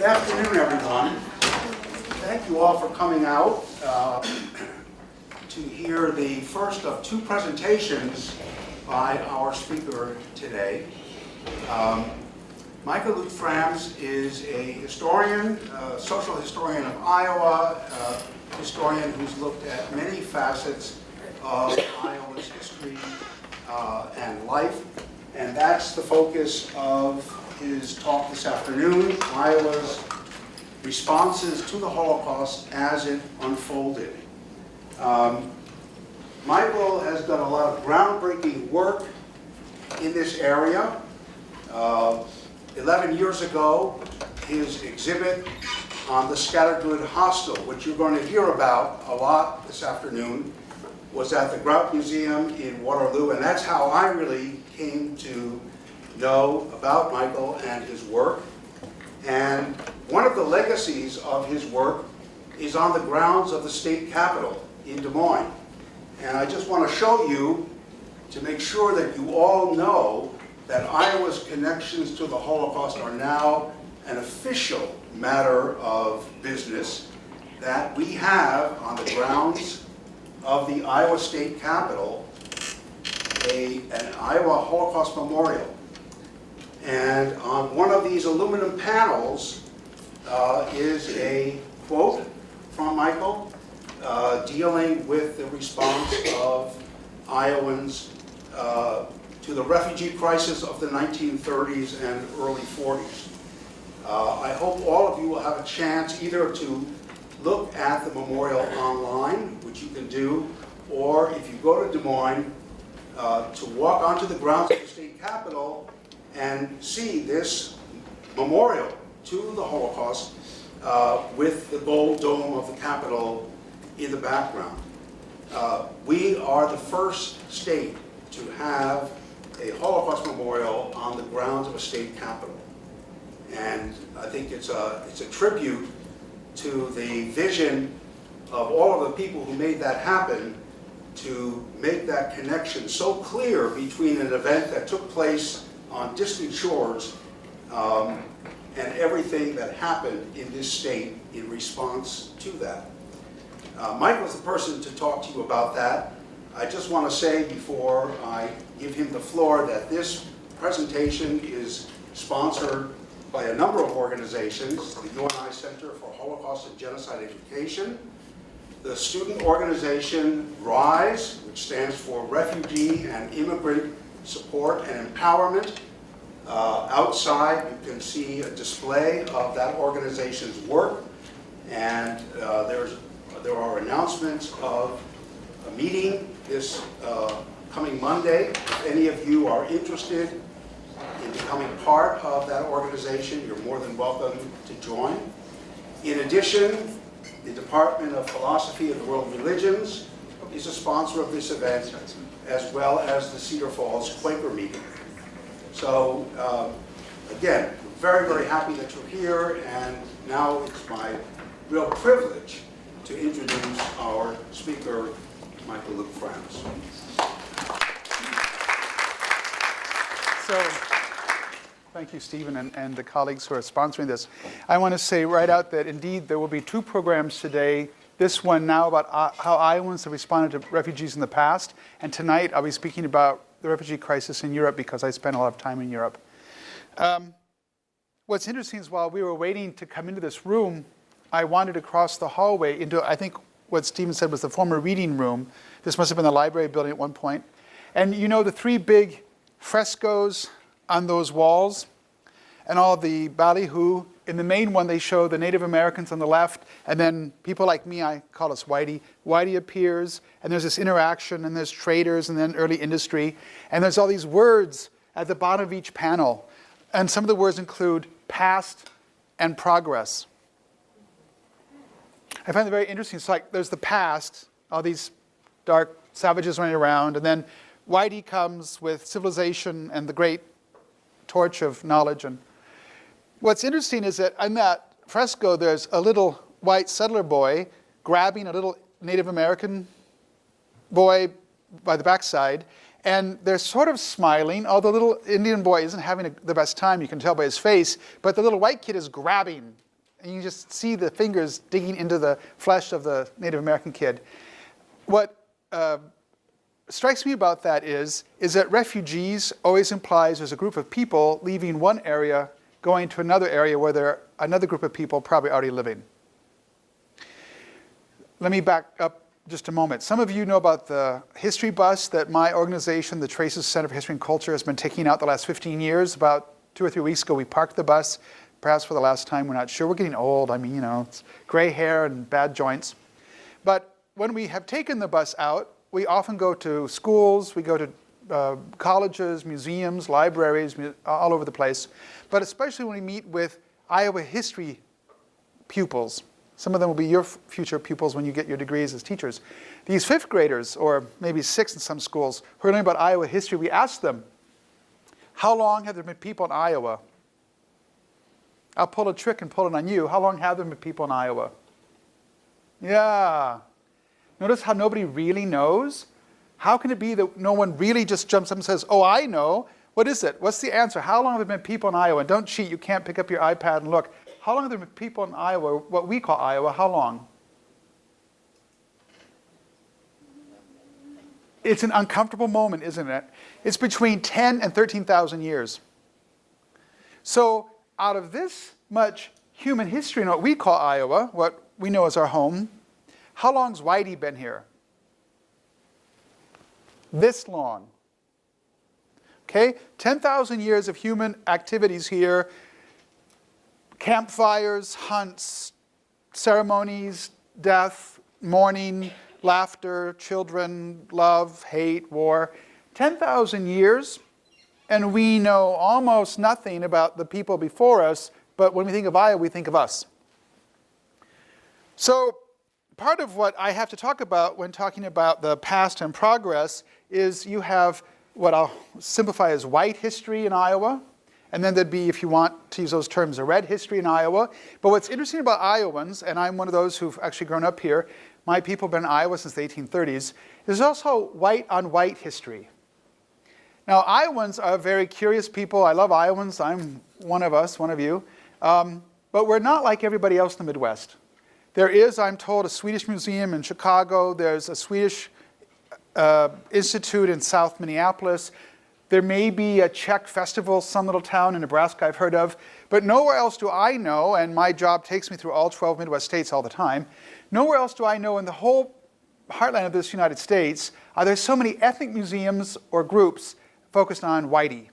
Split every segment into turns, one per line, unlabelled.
Good afternoon, everyone. Thank you all for coming out to hear the first of two presentations by our speaker today. Michael Luke Frams is a historian, social historian of Iowa, a historian who's looked at many facets of Iowa's history and life, and that's the focus of his talk this afternoon, Iowa's responses to the Holocaust as it unfolded. Michael has done a lot of groundbreaking work in this area. 11 years ago, his exhibit on the Scattergood Hostel, which you're going to hear about a lot this afternoon, was at the Grout Museum in Waterloo, and that's how I really came to know about Michael and his work. And one of the legacies of his work is on the grounds of the state capitol in Des Moines. And I just want to show you, to make sure that you all know that Iowa's connections to the Holocaust are now an official matter of business, that we have on the grounds of the Iowa State Capitol an Iowa Holocaust Memorial. And on one of these aluminum panels is a quote from Michael dealing with the response of Iowans to the refugee crisis of the 1930s and early 40s. I hope all of you will have a chance either to look at the memorial online, which you can do, or if you go to Des Moines, to walk onto the grounds of the state capitol and see this memorial to the Holocaust with the gold dome of the Capitol in the background. We are the first state to have a Holocaust memorial on the grounds of a state capitol. And I think it's a tribute to the vision of all of the people who made that happen, to make that connection so clear between an event that took place on distant shores and everything that happened in this state in response to that. Michael's the person to talk to you about that. I just want to say before I give him the floor that this presentation is sponsored by a number of organizations: the UNI Center for Holocaust and Genocide Education, the student organization Weisz, which stands for Refugee and Immigrant Support and Empowerment. Outside you can see a display of that organization's work, and there are announcements of a meeting this coming Monday. If any of you are interested in becoming part of that organization, you're more than welcome to join. In addition, the Department of Philosophy of the World Religions is a sponsor of this event, as well as the Cedar Falls Quaker meeting. So again, very, very happy that you're here, and now it's my real privilege to introduce our speaker, Michael Luke Frams.
So, thank you, Stephen, and the colleagues who are sponsoring this. I want to say right out that indeed there will be two programs today. This one now about how Iowans have responded to refugees in the past, and tonight I'll be speaking about the refugee crisis in Europe because I spent a lot of time in Europe. What's interesting is while we were waiting to come into this room, I wandered across the hallway into, I think what Stephen said was the former reading room. This must have been the library building at one point. And you know the three big frescoes on those walls and all the ballyhoo. In the main one, they show the Native Americans on the left, and then people like me, I call us Whitey. Whitey appears, and there's this interaction, and there's traders, and then early industry. And there's all these words at the bottom of each panel. And some of the words include past and progress. I find it very interesting. It's like there's the past, all these dark savages running around, and then Whitey comes with civilization and the great torch of knowledge. And what's interesting is that on that fresco, there's a little white settler boy grabbing a little Native American boy by the backside, and they're sort of smiling. Although the little Indian boy isn't having the best time, you can tell by his face, but the little white kid is grabbing and you just see the fingers digging into the flesh of the Native American kid. What strikes me about that is that refugees always implies there's a group of people leaving one area, going to another area where there are another group of people probably already living. Let me back up just a moment. Some of you know about the history bus that my organization, the Traces Center for History and Culture, has been taking out the last 15 years. About 2 or 3 weeks ago, we parked the bus, perhaps for the last time. We're not sure. We're getting old. I mean, it's gray hair and bad joints. But when we have taken the bus out, we often go to schools, we go to colleges, museums, libraries, all over the place. But especially when we meet with Iowa history pupils. Some of them will be your future pupils when you get your degrees as teachers. These 5th graders, or maybe 6th in some schools, who are learning about Iowa history, we ask them, how long have there been people in Iowa? I'll pull a trick and pull it on you. How long have there been people in Iowa? Yeah. Notice how nobody really knows? How can it be that no one really just jumps up and says, oh, I know. What is it? What's the answer? How long have there been people in Iowa? And don't cheat. You can't pick up your iPad and look. How long have there been people in Iowa, what we call Iowa? How long? It's an uncomfortable moment, isn't it? It's between 10 and 13,000 years. So out of this much human history in what we call Iowa, what we know as our home, how long's Whitey been here? This long. Okay? 10,000 years of human activities here. Campfires, hunts, ceremonies, death, mourning, laughter, children, love, hate, war. 10,000 years, and we know almost nothing about the people before us, but when we think of Iowa, we think of us. So part of what I have to talk about when talking about the past and progress is you have what I'll simplify as white history in Iowa. And then there'd be, if you want to use those terms, a red history in Iowa. But what's interesting about Iowans, and I'm one of those who've actually grown up here, my people have been in Iowa since the 1830s, there's also white on white history. Now, Iowans are very curious people. I love Iowans. I'm one of us, one of you. But we're not like everybody else in the Midwest. There is, I'm told, a Swedish museum in Chicago. There's a Swedish institute in South Minneapolis. There may be a Czech festival, some little town in Nebraska I've heard of, but nowhere else do I know, and my job takes me through all 12 Midwest states all the time, nowhere else do I know in the whole heartland of this United States are there so many ethnic museums or groups focused on Whitey.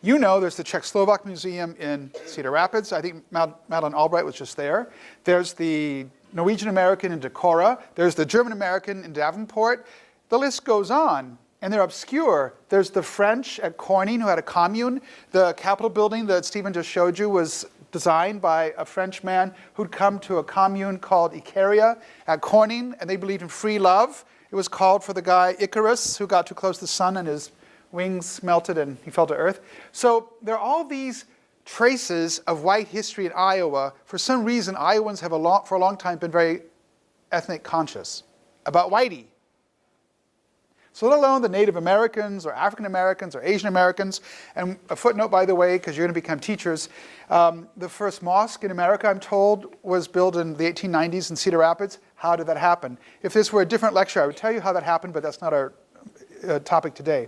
You know there's the Czechoslovak Museum in Cedar Rapids. I think Madeleine Albright was just there. There's the Norwegian American in Decorah. There's the German American in Davenport. The list goes on. And they're obscure. There's the French at Corning who had a commune. The Capitol building that Stephen just showed you was designed by a French man who'd come to a commune called Icaria at Corning, and they believed in free love. It was called for the guy Icarus, who got too close to the sun and his wings melted and he fell to earth. So there are all these traces of white history in Iowa. For some reason, Iowans have for a long time been very ethnic conscious about Whitey. So let alone the Native Americans or African Americans or Asian Americans. And a footnote, by the way, because you're going to become teachers, the first mosque in America, I'm told, was built in the 1890s in Cedar Rapids. How did that happen? If this were a different lecture, I would tell you how that happened, but that's not our topic today.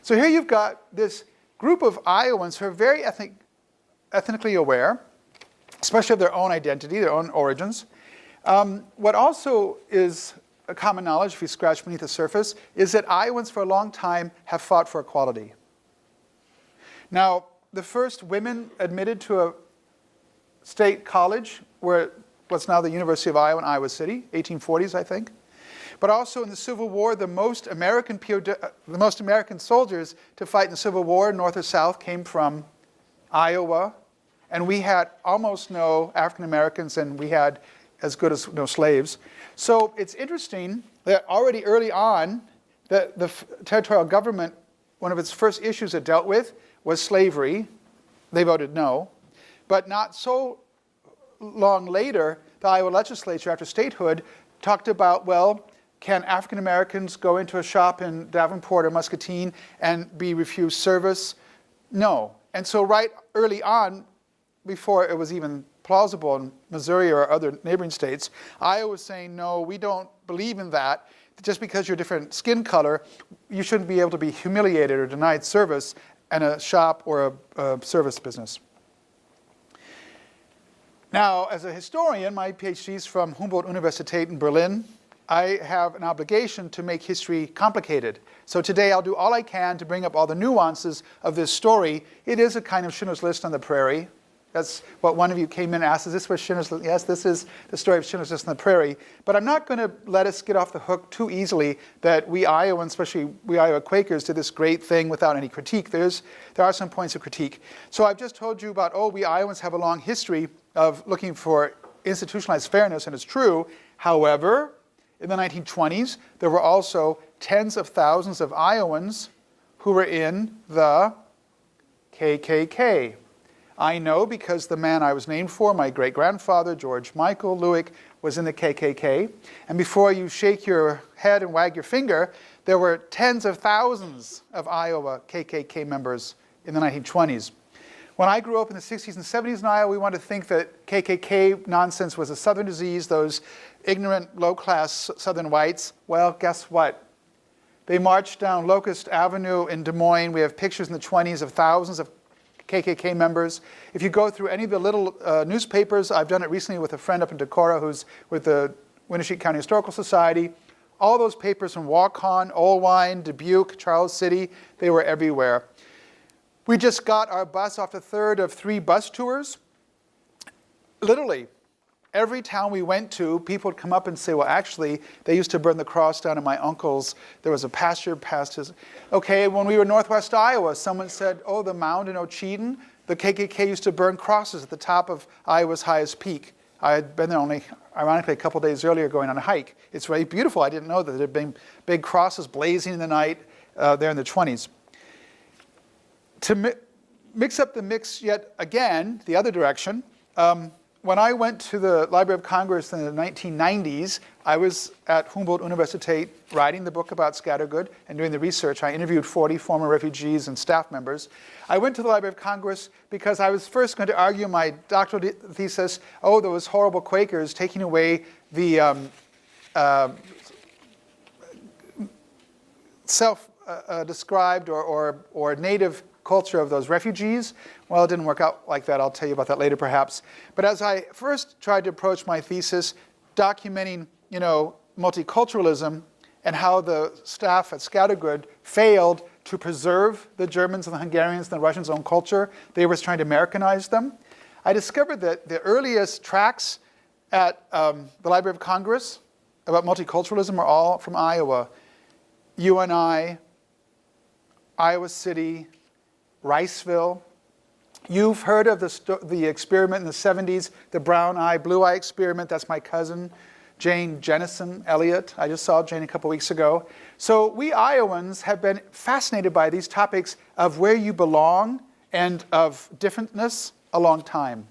So here you've got this group of Iowans who are very ethnically aware, especially of their own identity, their own origins. What also is a common knowledge, if you scratch beneath the surface, is that Iowans for a long time have fought for equality. Now, the first women admitted to a state college were what's now the University of Iowa in Iowa City, 1840s, I think. But also in the Civil War, the most American soldiers to fight in the Civil War, North or South, came from Iowa. And we had almost no African Americans, and we had as good as no slaves. So it's interesting that already early on, the territorial government, one of its first issues it dealt with was slavery. They voted no. But not so long later, the Iowa legislature, after statehood, talked about, well, can African Americans go into a shop in Davenport or Muscatine and be refused service? No. And so right early on, before it was even plausible in Missouri or other neighboring states, Iowa was saying, no, we don't believe in that. Just because you're different skin color, you shouldn't be able to be humiliated or denied service in a shop or a service business. Now, as a historian, my PhD is from Humboldt-Universität in Berlin. I have an obligation to make history complicated. So today I'll do all I can to bring up all the nuances of this story. It is a kind of Schindler's List on the Prairie. That's what one of you came in and asked, is this what Schindler's List? Yes, this is the story of Schindler's List on the Prairie. But I'm not going to let us get off the hook too easily that we Iowans, especially we Iowa Quakers, did this great thing without any critique. There are some points of critique. So I've just told you about, we Iowans have a long history of looking for institutionalized fairness, and it's true. However, in the 1920s, there were also tens of thousands of Iowans who were in the KKK. I know because the man I was named for, my great-grandfather, George Michael Lewick, was in the KKK. And before you shake your head and wag your finger, there were tens of thousands of Iowa KKK members in the 1920s. When I grew up in the 60s and 70s in Iowa, we wanted to think that KKK nonsense was a Southern disease, those ignorant, low-class Southern whites. Well, guess what? They marched down Locust Avenue in Des Moines. We have pictures in the 20s of thousands of KKK members. If you go through any of the little newspapers, I've done it recently with a friend up in Decorah who's with the Winnebago County Historical Society. All those papers from Waukon, Olwine, Dubuque, Charles City, they were everywhere. We just got our bus off the third of 3 bus tours. Literally, every town we went to, people would come up and say, well, actually, they used to burn the cross down in my uncle's. There was a pasture past his. Okay, when we were in northwest Iowa, someone said, oh, the mound in Ocheyedan, the KKK used to burn crosses at the top of Iowa's highest peak. I had been there only, ironically, a couple days earlier going on a hike. It's very beautiful. I didn't know that there had been big crosses blazing in the night there in the 20s. To mix up the mix yet again, the other direction, when I went to the Library of Congress in the 1990s, I was at Humboldt-Universität writing the book about Scattergood and doing the research. I interviewed 40 former refugees and staff members. I went to the Library of Congress because I was first going to argue my doctoral thesis, there was horrible Quakers taking away the self-described or native culture of those refugees. Well, it didn't work out like that. I'll tell you about that later, perhaps. But as I first tried to approach my thesis, documenting, multiculturalism and how the staff at Scattergood failed to preserve the Germans and the Hungarians and the Russians' own culture, they were trying to Americanize them. I discovered that the earliest tracts at the Library of Congress about multiculturalism are all from Iowa. UNI, Iowa City, Riceville. You've heard of the experiment in the 70s, the brown eye, blue eye experiment. That's my cousin, Jane Jennison Elliott. I just saw Jane a couple weeks ago. So we Iowans have been fascinated by these topics of where you belong and of differentness a long time.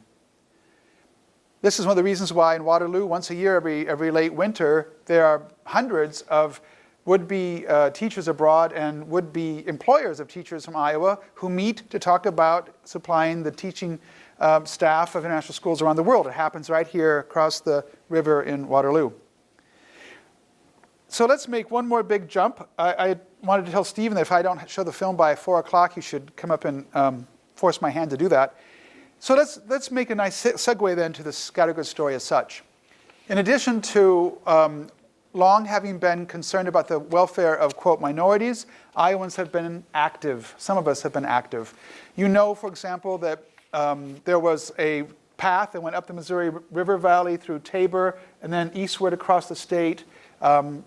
This is one of the reasons why in Waterloo, once a year, every late winter, there are hundreds of would-be teachers abroad and would-be employers of teachers from Iowa who meet to talk about supplying the teaching staff of international schools around the world. It happens right here across the river in Waterloo. So let's make one more big jump. I wanted to tell Stephen that if I don't show the film by 4 o'clock, he should come up and force my hand to do that. So let's make a nice segue then to the Scattergood story as such. In addition to long having been concerned about the welfare of, quote, minorities, Iowans have been active. Some of us have been active. You know, for example, that there was a path that went up the Missouri River Valley through Tabor and then eastward across the state, ending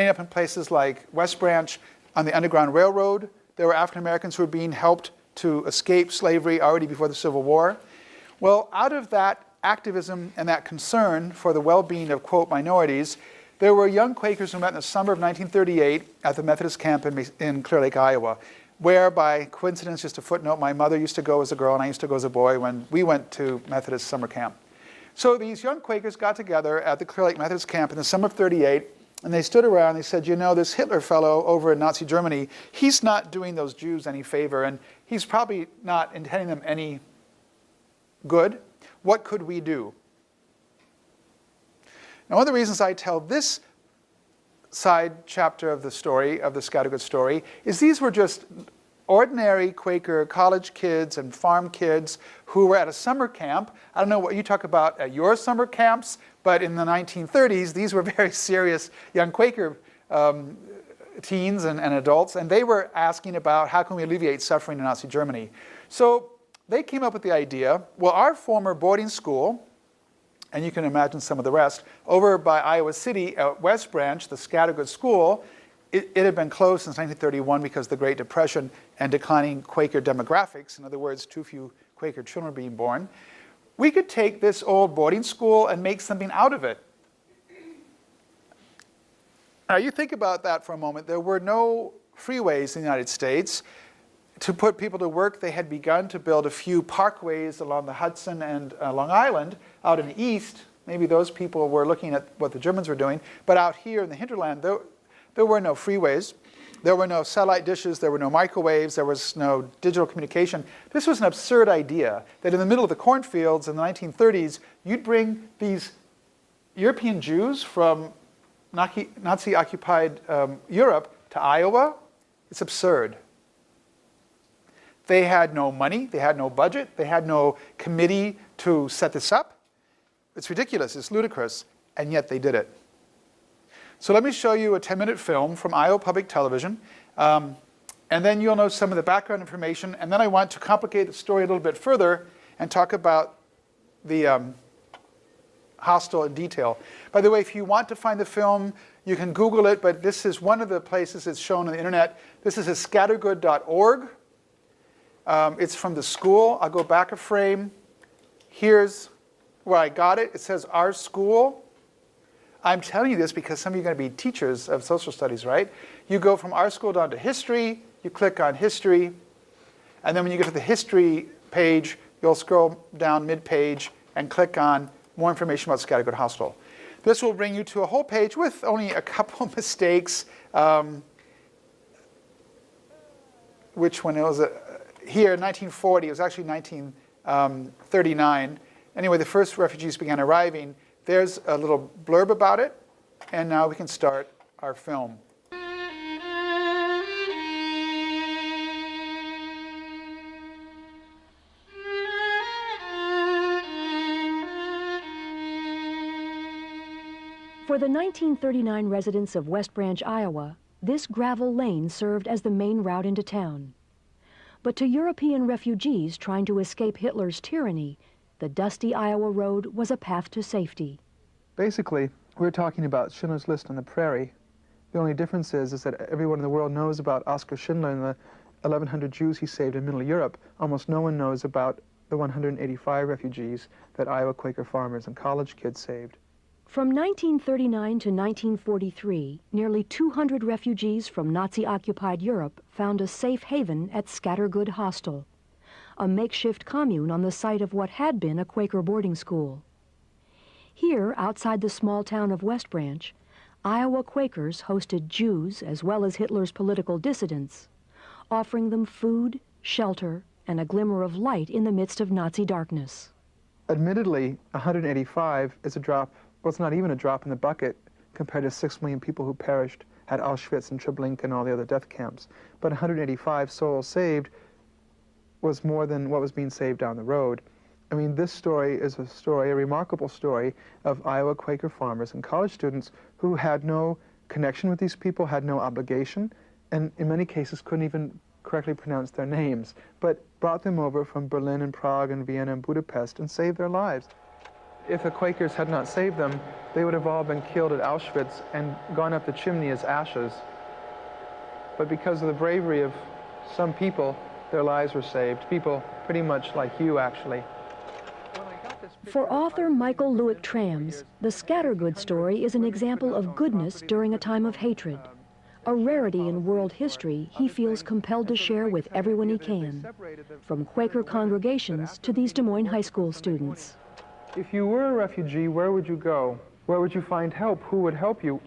up in places like West Branch on the Underground Railroad. There were African Americans who were being helped to escape slavery already before the Civil War. Well, out of that activism and that concern for the well-being of, quote, minorities, there were young Quakers who met in the summer of 1938 at the Methodist camp in Clear Lake, Iowa, where by coincidence, just a footnote, my mother used to go as a girl and I used to go as a boy when we went to Methodist summer camp. So these young Quakers got together at the Clear Lake Methodist camp in the summer of 38, and they stood around and they said, this Hitler fellow over in Nazi Germany, he's not doing those Jews any favor, and he's probably not intending them any good. What could we do? Now, one of the reasons I tell this side chapter of the story, of the Scattergood story, is these were just ordinary Quaker college kids and farm kids who were at a summer camp. I don't know what you talk about at your summer camps, but in the 1930s, these were very serious young Quaker teens and adults, and they were asking about how can we alleviate suffering in Nazi Germany. So they came up with the idea, well, our former boarding school, and you can imagine some of the rest, over by Iowa City at West Branch, the Scattergood School, it had been closed since 1931 because of the Great Depression and declining Quaker demographics. In other words, too few Quaker children being born. We could take this old boarding school and make something out of it. Now, you think about that for a moment. There were no freeways in the United States. To put people to work, they had begun to build a few parkways along the Hudson and Long Island out in the east. Maybe those people were looking at what the Germans were doing. But out here in the hinterland, there were no freeways. There were no satellite dishes. There were no microwaves. There was no digital communication. This was an absurd idea that in the middle of the cornfields in the 1930s, you'd bring these European Jews from Nazi-occupied Europe to Iowa. It's absurd. They had no money. They had no budget. They had no committee to set this up. It's ridiculous. It's ludicrous. And yet they did it. So let me show you a 10-minute film from Iowa Public Television. And then you'll know some of the background information. And then I want to complicate the story a little bit further and talk about the hostel in detail. By the way, if you want to find the film, you can Google it. But this is one of the places it's shown on the internet. This is at scattergood.org. It's from the school. I'll go back a frame. Here's where I got it. It says our school. I'm telling you this because some of you are going to be teachers of social studies, right? You go from our school down to history. You click on history. And then when you get to the history page, you'll scroll down mid-page and click on more information about Scattergood Hostel. This will bring you to a whole page with only a couple mistakes. Which one? It was here in 1940. It was actually 1939. Anyway, the first refugees began arriving. There's a little blurb about it. And now we can start our film.
For the 1939 residents of West Branch, Iowa, this gravel lane served as the main route into town. But to European refugees trying to escape Hitler's tyranny, the dusty Iowa road was a path to safety.
Basically, we're talking about Schindler's List on the Prairie. The only difference is that everyone in the world knows about Oskar Schindler and the 1,100 Jews he saved in Middle Europe. Almost no one knows about the 185 refugees that Iowa Quaker farmers and college kids saved.
From 1939 to 1943, nearly 200 refugees from Nazi-occupied Europe found a safe haven at Scattergood Hostel, a makeshift commune on the site of what had been a Quaker boarding school. Here, outside the small town of West Branch, Iowa Quakers hosted Jews as well as Hitler's political dissidents, offering them food, shelter, and a glimmer of light in the midst of Nazi darkness.
Admittedly, 185 is a drop. Well, it's not even a drop in the bucket compared to 6 million people who perished at Auschwitz and Treblinka and all the other death camps. But 185 souls saved was more than what was being saved down the road. I mean, this story is a story, a remarkable story of Iowa Quaker farmers and college students who had no connection with these people, had no obligation, and in many cases couldn't even correctly pronounce their names, but brought them over from Berlin and Prague and Vienna and Budapest and saved their lives. If the Quakers had not saved them, they would have all been killed at Auschwitz and gone up the chimney as ashes. But because of the bravery of some people, their lives were saved. People pretty much like you, actually.
For author Michael Lewick Trams, the Scattergood story is an example of goodness during a time of hatred, a rarity in world history he feels compelled to share with everyone he can, from Quaker congregations to these Des Moines high school students.
If you were a refugee, where would you go? Where would you find help? Who would help you?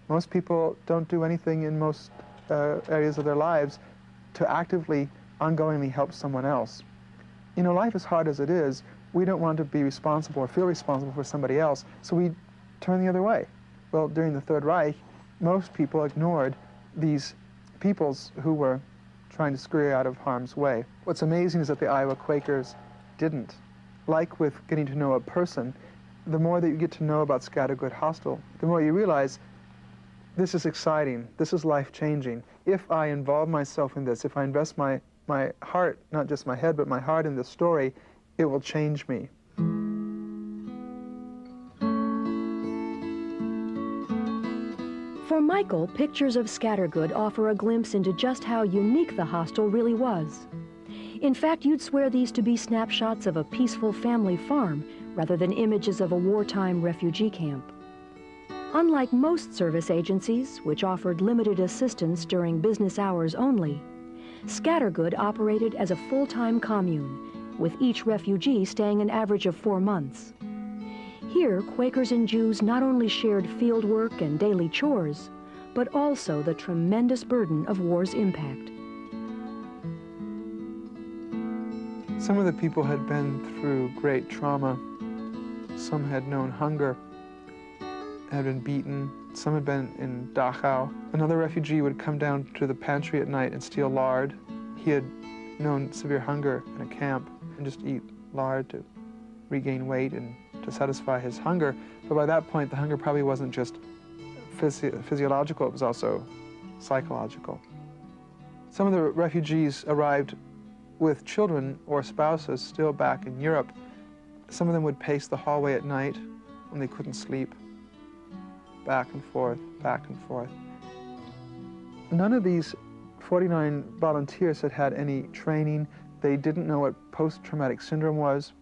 Most people don't do anything in most areas of their lives to actively, ongoingly help someone else. You know, life is hard as it is, we don't want to be responsible or feel responsible for somebody else, so we turn the other way. Well, during the Third Reich, most people ignored these peoples who were trying to scurry out of harm's way. What's amazing is that the Iowa Quakers didn't. Like with getting to know a person, the more that you get to know about Scattergood Hostel, the more you realize this is exciting, this is life-changing. If I involve myself in this, if I invest my heart, not just my head, but my heart in this story, it will change me.
For Michael, pictures of Scattergood offer a glimpse into just how unique the hostel really was. In fact, you'd swear these to be snapshots of a peaceful family farm rather than images of a wartime refugee camp. Unlike most service agencies, which offered limited assistance during business hours only, Scattergood operated as a full-time commune, with each refugee staying an average of 4 months. Here, Quakers and Jews not only shared field work and daily chores, but also the tremendous burden of war's impact.
Some of the people had been through great trauma. Some had known hunger, had been beaten. Some had been in Dachau. Another refugee would come down to the pantry at night and steal lard. He had known severe hunger in a camp and just eat lard to regain weight and to satisfy his hunger. But by that point, the hunger probably wasn't just physiological, it was also psychological. Some of the refugees arrived with children or spouses still back in Europe. Some of them would pace the hallway at night when they couldn't sleep, back and forth, back and forth. None of these 49 volunteers had had any training. They didn't know what post-traumatic syndrome was.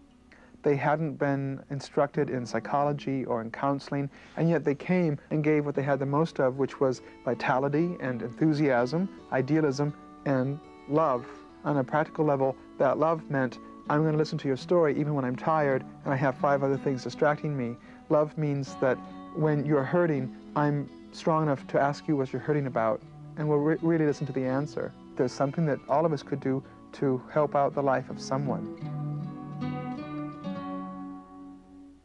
They hadn't been instructed in psychology or in counseling, and yet they came and gave what they had the most of, which was vitality and enthusiasm, idealism, and love. On a practical level, that love meant, I'm going to listen to your story even when I'm tired and I have 5 other things distracting me. Love means that when you're hurting, I'm strong enough to ask you what you're hurting about, and we'll really listen to the answer. There's something that all of us could do to help out the life of someone.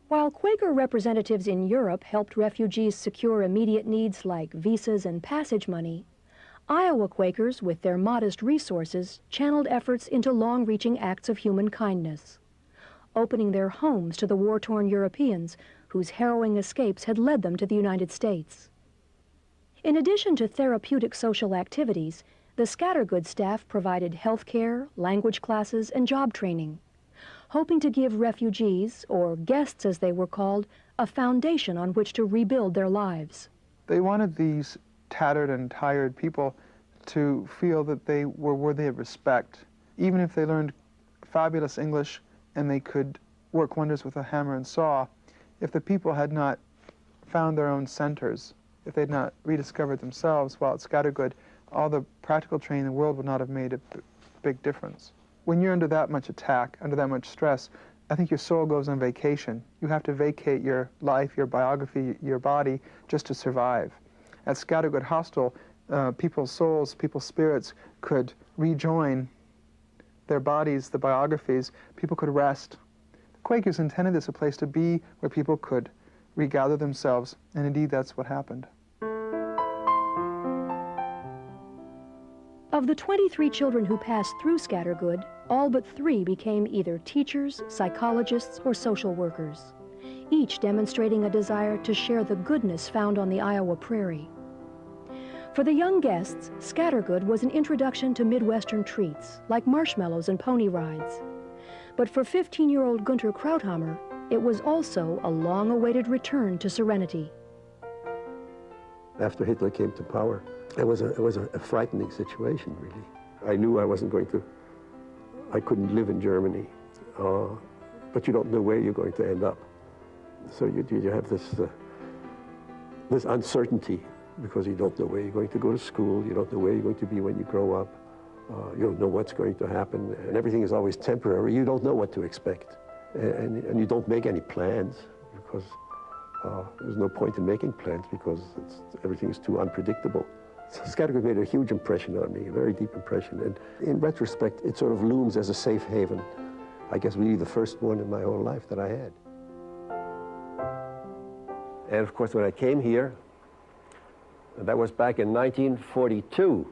While Quaker representatives in Europe helped refugees secure immediate needs like visas and passage money, Iowa Quakers, with their modest resources, channeled efforts into long-reaching acts of human kindness, opening their homes to the war-torn Europeans whose harrowing escapes had led them to the United States. In addition to therapeutic social activities, the Scattergood staff provided health care, language classes, and job training, hoping to give refugees, or guests as they were called, a foundation on which to rebuild their lives.
They wanted these tattered and tired people to feel that they were worthy of respect. Even if they learned fabulous English and they could work wonders with a hammer and saw, if the people had not found their own centers, if they had not rediscovered themselves while at Scattergood, all the practical training in the world would not have made a big difference. When you're under that much attack, under that much stress, I think your soul goes on vacation. You have to vacate your life, your biography, your body, just to survive. At Scattergood Hostel, people's souls, people's spirits could rejoin their bodies, the biographies. People could rest. The Quakers intended this a place to be where people could regather themselves, and indeed that's what happened.
Of the 23 children who passed through Scattergood, all but 3 became either teachers, psychologists, or social workers, each demonstrating a desire to share the goodness found on the Iowa prairie. For the young guests, Scattergood was an introduction to Midwestern treats, like marshmallows and pony rides. But for 15-year-old Gunther Krauthammer, it was also a long-awaited return to serenity.
After Hitler came to power, it was a frightening situation, really. I knew I couldn't live in Germany, but you don't know where you're going to end up. So you have this uncertainty, because you don't know where you're going to go to school, you don't know where you're going to be when you grow up, you don't know what's going to happen, and everything is always temporary. You don't know what to expect, and you don't make any plans, because there's no point in making plans, because everything is too unpredictable. So Scattergood made a huge impression on me, a very deep impression, and in retrospect, it sort of looms as a safe haven I guess really the first one in my whole life that I had. And of course, when I came here, that was back in 1942.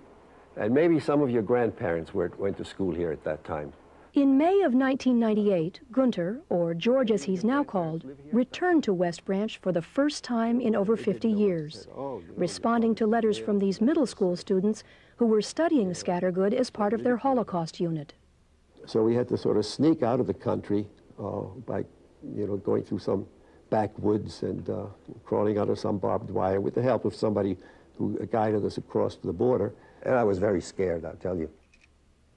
And maybe some of your grandparents went to school here at that time.
In May of 1998, Gunther, or George as he's now called, returned to West Branch for the first time in over 50 years, responding to letters from these middle school students who were studying Scattergood as part of their Holocaust unit.
So we had to sort of sneak out of the country by, going through some backwoods and crawling out of some barbed wire with the help of somebody who guided us across the border. And I was very scared, I'll tell you.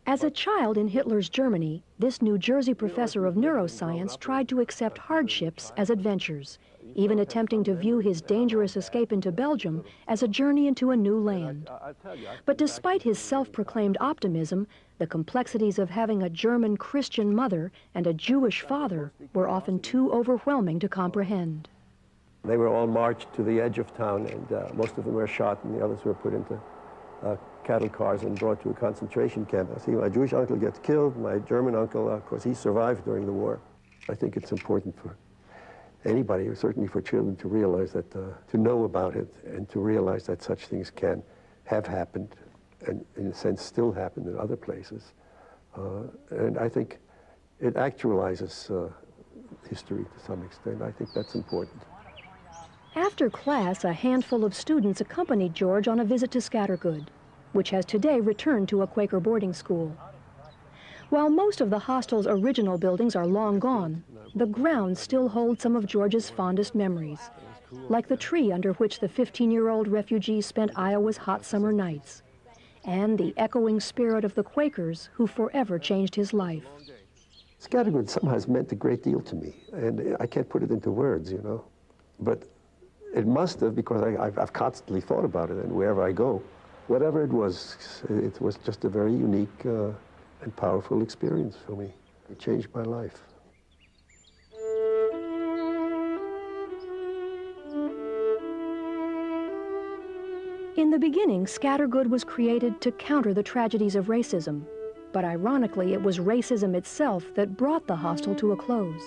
As a child in Hitler's Germany, this New Jersey professor of neuroscience tried to accept hardships as adventures, even attempting to view his dangerous escape into Belgium as a journey into a new land. But despite his self-proclaimed optimism, the complexities of having a German Christian mother and a Jewish father were often too overwhelming to comprehend.
They were all marched to the edge of town, and most of them were shot, and the others were put into cattle cars and brought to a concentration camp. I see my Jewish uncle gets killed, my German uncle, of course, he survived during the war. I think it's important for anybody, or certainly for children, to realize that, to know about it, and to realize that such things can have happened, and in a sense still happen in other places. And I think it actualizes history to some extent. I think that's important.
After class, a handful of students accompanied George on a visit to Scattergood, which has today returned to a Quaker boarding school. While most of the hostel's original buildings are long gone, the grounds still hold some of George's fondest memories, like the tree under which the 15-year-old refugee spent Iowa's hot summer nights, and the echoing spirit of the Quakers who forever changed his life.
Scattergood somehow has meant a great deal to me, and I can't put it into words, but it must have, because I've constantly thought about it, and wherever I go, whatever it was just a very unique and powerful experience for me. It changed my life.
In the beginning, Scattergood was created to counter the tragedies of racism, but ironically, it was racism itself that brought the hostel to a close.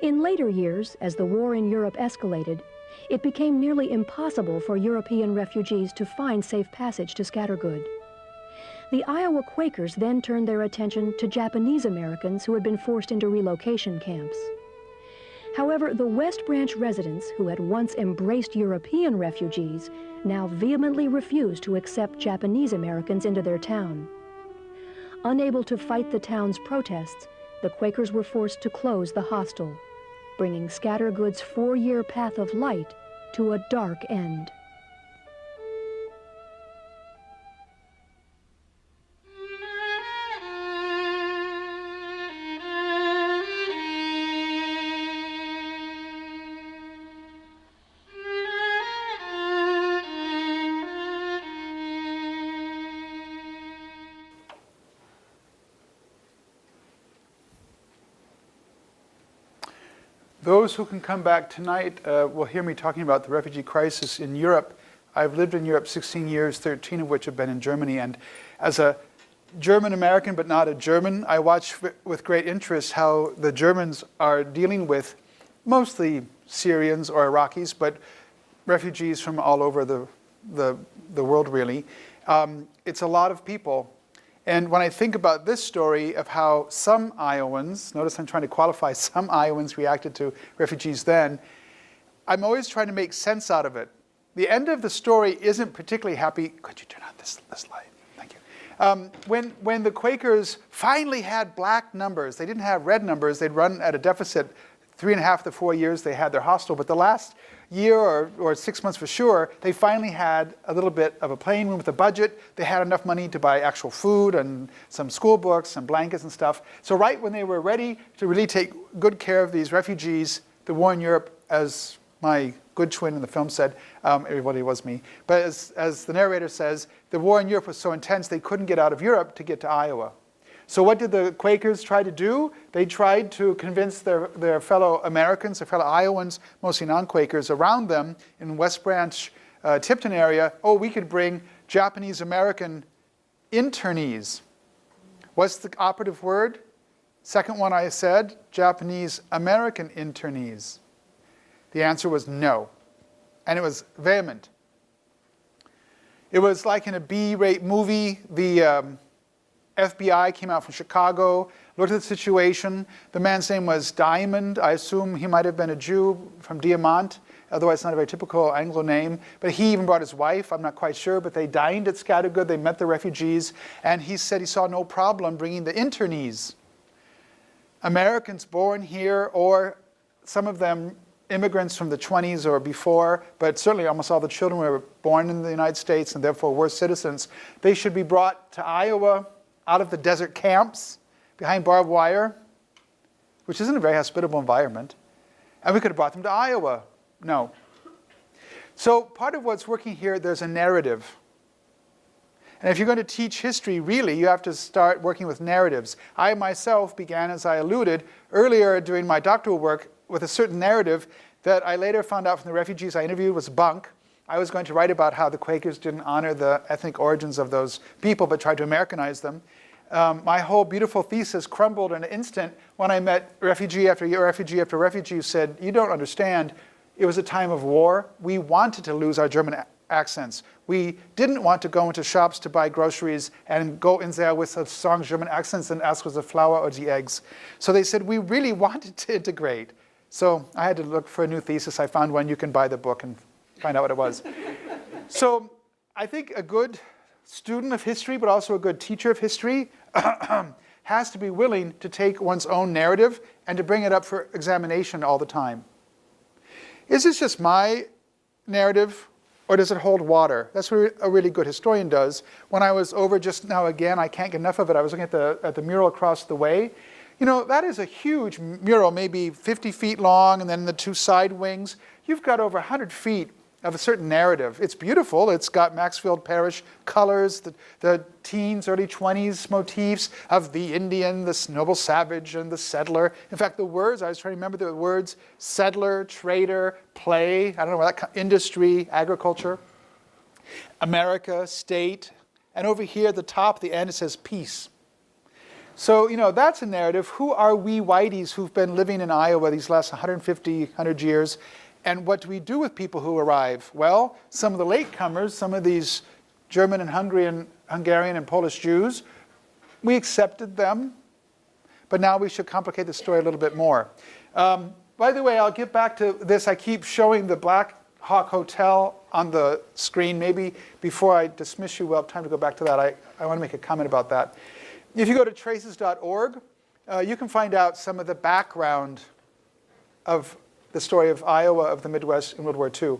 In later years, as the war in Europe escalated, it became nearly impossible for European refugees to find safe passage to Scattergood. The Iowa Quakers then turned their attention to Japanese Americans who had been forced into relocation camps. However, the West Branch residents, who had once embraced European refugees, now vehemently refused to accept Japanese Americans into their town. Unable to fight the town's protests, the Quakers were forced to close the hostel, bringing Scattergood's 4-year path of light to a dark end.
Those who can come back tonight will hear me talking about the refugee crisis in Europe. I've lived in Europe 16 years, 13 of which have been in Germany. And as a German American, but not a German, I watch with great interest how the Germans are dealing with mostly Syrians or Iraqis, but refugees from all over the world, really. It's a lot of people. And when I think about this story of how some Iowans, notice I'm trying to qualify, some Iowans reacted to refugees then, I'm always trying to make sense out of it. The end of the story isn't particularly happy. Could you turn on this light? Thank you. When the Quakers finally had black numbers, they didn't have red numbers, they'd run at a deficit 3.5 to 4 years they had their hostel, but the last year or 6 months for sure, they finally had a little bit of a playing room with a budget. They had enough money to buy actual food and some school books and blankets and stuff. So right when they were ready to really take good care of these refugees, the war in Europe, as my good twin in the film said, everybody was me, but as the narrator says, the war in Europe was so intense they couldn't get out of Europe to get to Iowa. So what did the Quakers try to do? They tried to convince their fellow Americans, their fellow Iowans, mostly non-Quakers, around them in West Branch, Tipton area, oh, we could bring Japanese American internees. What's the operative word? Second one I said, Japanese American internees. The answer was no, and it was vehement. It was like in a B-rate movie. The FBI came out from Chicago, looked at the situation. The man's name was Diamond. I assume he might have been a Jew from Diamant, although it's not a very typical Anglo name. But he even brought his wife, I'm not quite sure, but they dined at Scattergood, they met the refugees, and he said he saw no problem bringing the internees. Americans born here, or some of them immigrants from the 20s or before, but certainly almost all the children were born in the United States and therefore were citizens. They should be brought to Iowa out of the desert camps behind barbed wire, which isn't a very hospitable environment. And we could have brought them to Iowa. No. So part of what's working here, there's a narrative. And if you're going to teach history, really, you have to start working with narratives. I myself began, as I alluded earlier during my doctoral work, with a certain narrative that I later found out from the refugees I interviewed was bunk. I was going to write about how the Quakers didn't honor the ethnic origins of those people, but tried to Americanize them. My whole beautiful thesis crumbled in an instant when I met refugee after refugee after refugee who said, you don't understand, it was a time of war. We wanted to lose our German accents. We didn't want to go into shops to buy groceries and go in there with strong German accents and ask for the flour or the eggs. So they said, we really wanted to integrate. So I had to look for a new thesis. I found one. You can buy the book and find out what it was. So I think a good student of history, but also a good teacher of history, has to be willing to take one's own narrative and to bring it up for examination all the time. Is this just my narrative, or does it hold water? That's what a really good historian does. When I was over just now again, I can't get enough of it, I was looking at the mural across the way. You know, that is a huge mural, maybe 50 feet long, and then the two side wings. You've got over 100 feet of a certain narrative. It's beautiful. It's got Maxfield Parrish colors, the teens, early 20s motifs of the Indian, the noble savage, and the settler. In fact, the words, I was trying to remember the words, settler, trader, play, I don't know what that, industry, agriculture, America, state, and over here at the top, the end, it says peace. So, you know, that's a narrative. Who are we whiteys who've been living in Iowa these last 150, 100 years? And what do we do with people who arrive? Well, some of the latecomers, some of these German and Hungarian and Polish Jews, we accepted them, but now we should complicate the story a little bit more. By the way, I'll get back to this. I keep showing the Black Hawk Hotel on the screen. Maybe before I dismiss you, we'll have time to go back to that. I want to make a comment about that. If you go to traces.org, you can find out some of the background of the story of Iowa, of the Midwest in World War II.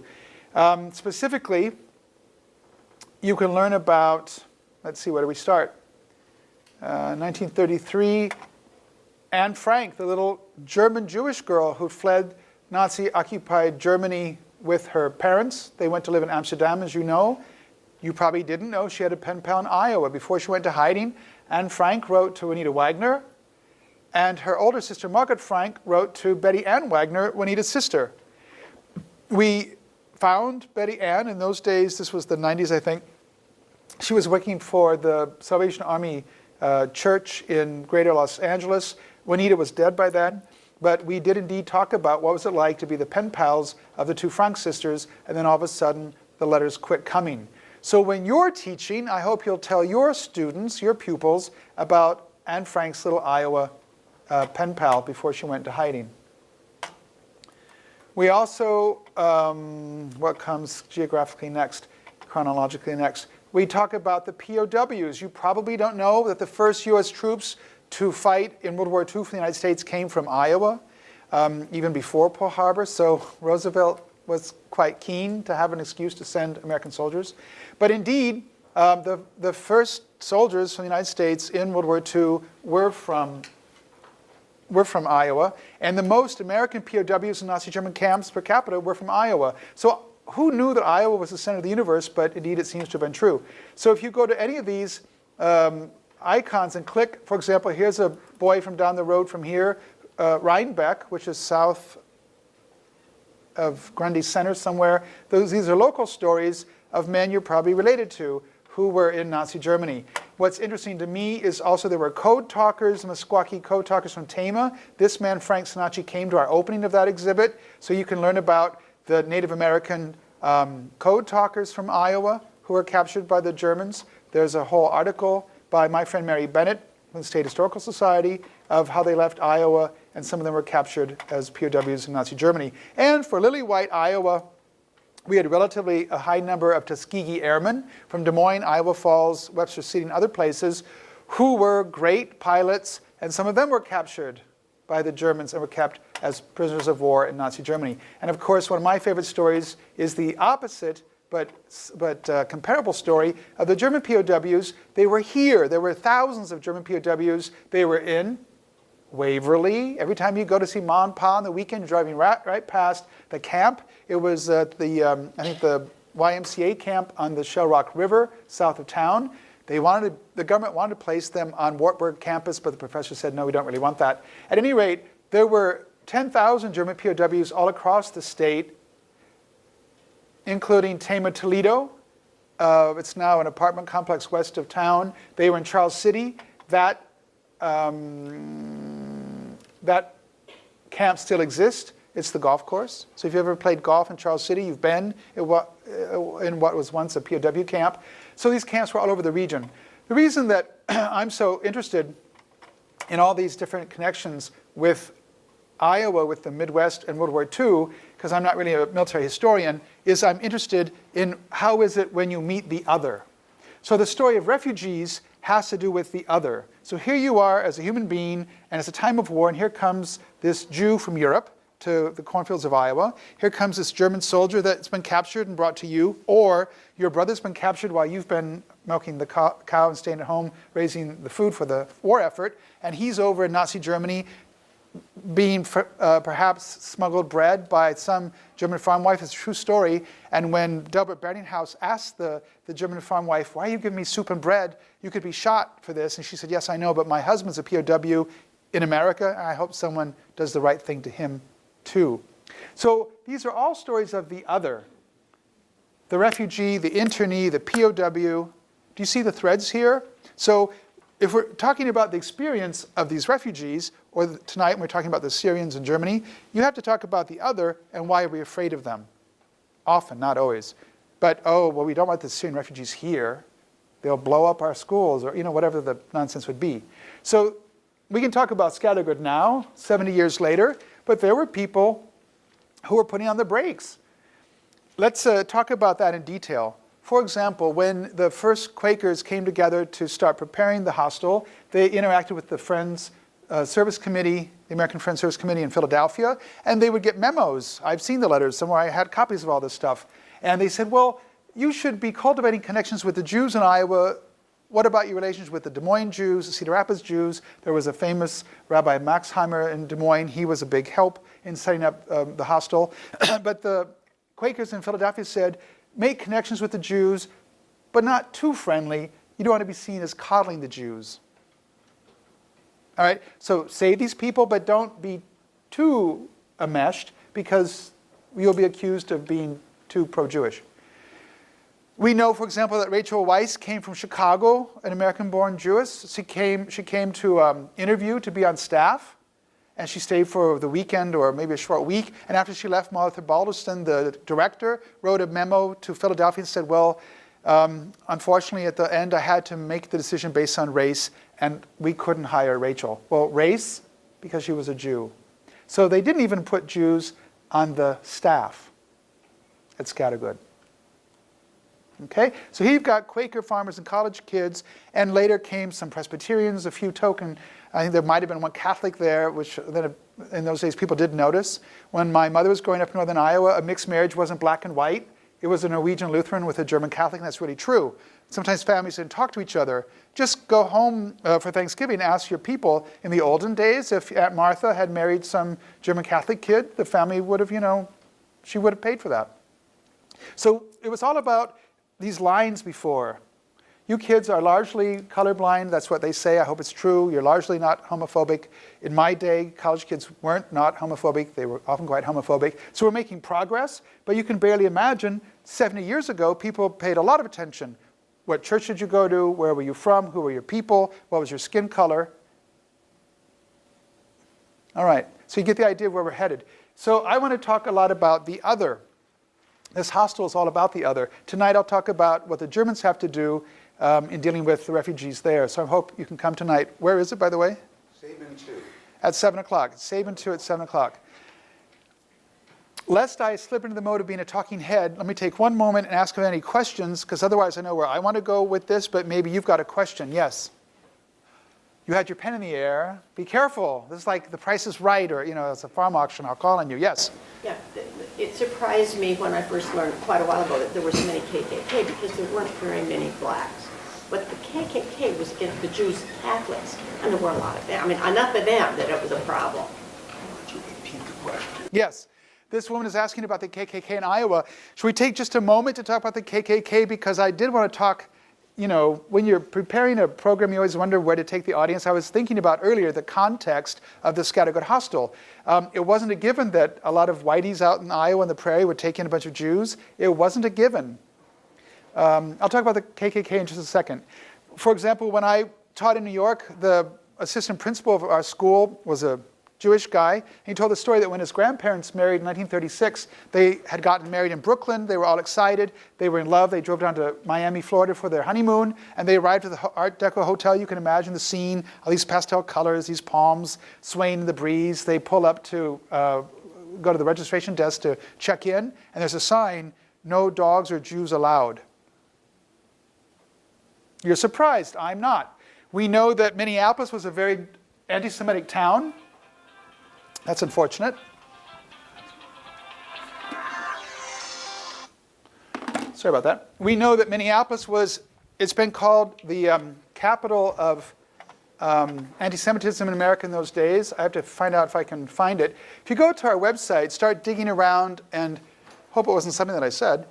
Specifically, you can learn about, let's see, where do we start? 1933, Anne Frank, the little German Jewish girl who fled Nazi-occupied Germany with her parents. They went to live in Amsterdam, as you know. You probably didn't know she had a pen pal in Iowa. Before she went to hiding, Anne Frank wrote to Juanita Wagner, and her older sister, Margaret Frank, wrote to Betty Ann Wagner, Juanita's sister. We found Betty Ann in those days. This was the 90s, I think. She was working for the Salvation Army church in greater Los Angeles. Juanita was dead by then. But we did indeed talk about what was it like to be the pen pals of the two Frank sisters, and then all of a sudden, the letters quit coming. So when you're teaching, I hope you'll tell your students, your pupils, about Anne Frank's little Iowa pen pal before she went to hiding. We also, what comes geographically next, chronologically next, we talk about the POWs. You probably don't know that the first U.S. troops to fight in World War II for the United States came from Iowa, even before Pearl Harbor. So Roosevelt was quite keen to have an excuse to send American soldiers. But indeed, the first soldiers from the United States in World War II were from Iowa, and the most American POWs in Nazi German camps per capita were from Iowa. So who knew that Iowa was the center of the universe, but indeed it seems to have been true. So if you go to any of these icons and click, for example, here's a boy from down the road from here, Rhinebeck, which is south of Grundy Center somewhere. These are local stories of men you're probably related to who were in Nazi Germany. What's interesting to me is also there were code talkers, Meskwaki code talkers from Tama. This man, Frank Sinacci, came to our opening of that exhibit, so you can learn about the Native American code talkers from Iowa who were captured by the Germans. There's a whole article by my friend Mary Bennett from the State Historical Society of how they left Iowa, and some of them were captured as POWs in Nazi Germany. And for Lily White, Iowa, we had relatively a high number of Tuskegee Airmen from Des Moines, Iowa Falls, Webster City, and other places who were great pilots, and some of them were captured by the Germans and were kept as prisoners of war in Nazi Germany. And of course, one of my favorite stories is the opposite, but comparable story of the German POWs. They were here. There were thousands of German POWs. They were in Waverly. Every time you go to see Mom and Pa on the weekend, you're driving right past the camp. It was I think the YMCA camp on the Shell Rock River, south of town. The government wanted to place them on Wartburg campus, but the professor said, no, we don't really want that. At any rate, there were 10,000 German POWs all across the state, including Tama, Toledo. It's now an apartment complex west of town. They were in Charles City. That camp still exists. It's the golf course. So if you've ever played golf in Charles City, you've been in what was once a POW camp. So these camps were all over the region. The reason that I'm so interested in all these different connections with Iowa, with the Midwest and World War II, because I'm not really a military historian, is I'm interested in how is it when you meet the other. So the story of refugees has to do with the other. So here you are as a human being, and it's a time of war, and here comes this Jew from Europe to the cornfields of Iowa. Here comes this German soldier that's been captured and brought to you, or your brother's been captured while you've been milking the cow and staying at home raising the food for the war effort, and he's over in Nazi Germany being perhaps smuggled bread by some German farm wife. It's a true story. And when Delbert Berninghaus asked the German farm wife, why are you giving me soup and bread? You could be shot for this. And she said, yes, I know, but my husband's a POW in America, and I hope someone does the right thing to him too. So these are all stories of the other. The refugee, the internee, the POW. Do you see the threads here? So if we're talking about the experience of these refugees, or tonight when we're talking about the Syrians in Germany, you have to talk about the other and why are we afraid of them? Often, not always. But, oh, well, we don't want the Syrian refugees here. They'll blow up our schools, or whatever the nonsense would be. So we can talk about Scattergood now, 70 years later, but there were people who were putting on the brakes. Let's talk about that in detail. For example, when the first Quakers came together to start preparing the hostel, they interacted with the Friends Service Committee, the American Friends Service Committee in Philadelphia, and they would get memos. I've seen the letters somewhere. I had copies of all this stuff. And they said, well, you should be cultivating connections with the Jews in Iowa. What about your relations with the Des Moines Jews, the Cedar Rapids Jews? There was a famous Rabbi Maxheimer in Des Moines. He was a big help in setting up the hostel. But the Quakers in Philadelphia said, make connections with the Jews, but not too friendly. You don't want to be seen as coddling the Jews. All right, so save these people, but don't be too enmeshed, because you'll be accused of being too pro-Jewish. We know, for example, that Rachel Weisz came from Chicago, an American-born Jewess. She came to interview to be on staff, and she stayed for the weekend or maybe a short week. And after she left, Martha Balderston, the director, wrote a memo to Philadelphia and said, well, unfortunately, at the end, I had to make the decision based on race, and we couldn't hire Rachel. Well, race, because she was a Jew. So they didn't even put Jews on the staff at Scattergood. Okay, so here you've got Quaker farmers and college kids, and later came some Presbyterians, a few token, I think there might have been one Catholic there, which then in those days people did notice. When my mother was growing up in northern Iowa, a mixed marriage wasn't black and white. It was a Norwegian Lutheran with a German Catholic, and that's really true. Sometimes families didn't talk to each other. Just go home for Thanksgiving and ask your people. In the olden days, if Aunt Martha had married some German Catholic kid, the family would have, she would have paid for that. So it was all about these lines before. You kids are largely colorblind. That's what they say. I hope it's true. You're largely not homophobic. In my day, college kids weren't not homophobic. They were often quite homophobic. So we're making progress, but you can barely imagine 70 years ago, people paid a lot of attention. What church did you go to? Where were you from? Who were your people? What was your skin color? All right, so you get the idea of where we're headed. So I want to talk a lot about the other. This hostel is all about the other. Tonight I'll talk about what the Germans have to do in dealing with the refugees there. So I hope you can come tonight. Where is it, by the way?
Sabin 2.
At 7 o'clock. Sabin 2 at 7 o'clock. Lest I slip into the mode of being a talking head, let me take one moment and ask if any questions, because otherwise I know where I want to go with this, but maybe you've got a question. Yes? You had your pen in the air. Be careful. This is like The Price is Right, or, it's a farm auction. I'll call on you. Yes?
Yeah, it surprised me when I first learned quite a while ago that there were so many KKK, because there weren't very many blacks. But the KKK was against the Jews, Catholics, and there were a lot of them. I mean, enough of them that it was a problem.
Would you repeat the question?
Yes. This woman is asking about the KKK in Iowa. Should we take just a moment to talk about the KKK? Because I did want to talk, when you're preparing a program, you always wonder where to take the audience. I was thinking about earlier the context of the Scattergood Hostel. It wasn't a given that a lot of whiteys out in Iowa and the Prairie would take in a bunch of Jews. It wasn't a given. I'll talk about the KKK in just a second. For example, when I taught in New York, the assistant principal of our school was a Jewish guy. He told the story that when his grandparents married in 1936, they had gotten married in Brooklyn. They were all excited. They were in love. They drove down to Miami, Florida for their honeymoon, and they arrived at the Art Deco hotel. You can imagine the scene, all these pastel colors, these palms swaying in the breeze. They pull up to go to the registration desk to check in, and there's a sign, "No dogs or Jews allowed." You're surprised. I'm not. We know that Minneapolis was a very anti-Semitic town. That's unfortunate. Sorry about that. We know that Minneapolis it's been called the capital of anti-Semitism in America in those days. I have to find out if I can find it. If you go to our website, start digging around, and hope it wasn't something that I said.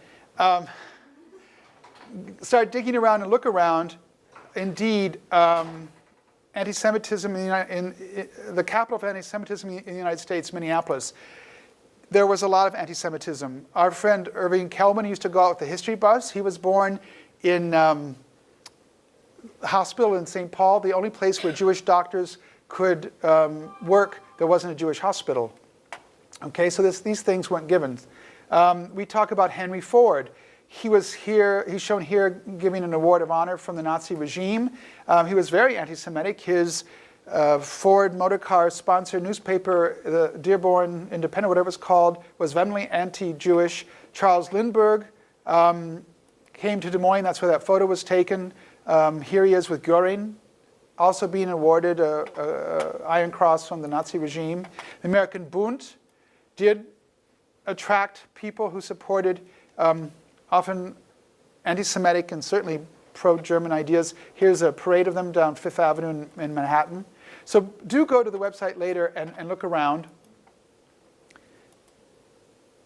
Start digging around and look around. Indeed, anti-Semitism in the capital of anti-Semitism in the United States, Minneapolis, there was a lot of anti-Semitism. Our friend Irving Kelman used to go out with the history bus. He was born in a hospital in St. Paul, the only place where Jewish doctors could work. There wasn't a Jewish hospital. Okay, so these things weren't given. We talk about Henry Ford. He was here, he's shown here giving an award of honor from the Nazi regime. He was very anti-Semitic. His Ford motor car sponsored newspaper, the Dearborn Independent, whatever it's called, was vehemently anti-Jewish. Charles Lindbergh came to Des Moines. That's where that photo was taken. Here he is with Goering, also being awarded an Iron Cross from the Nazi regime. The American Bund did attract people who supported often anti-Semitic and certainly pro-German ideas. Here's a parade of them down Fifth Avenue in Manhattan. So do go to the website later and look around.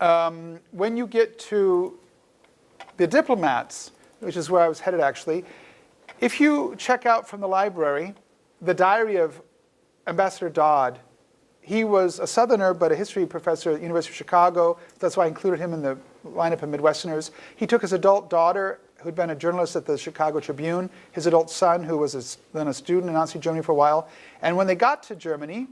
When you get to the diplomats, which is where I was headed actually, if you check out from the library the diary of Ambassador Dodd, he was a Southerner, but a history professor at the University of Chicago. That's why I included him in the lineup of Midwesterners. He took his adult daughter, who'd been a journalist at the Chicago Tribune, his adult son, who was then a student in Nazi Germany for a while. And when they got to Germany,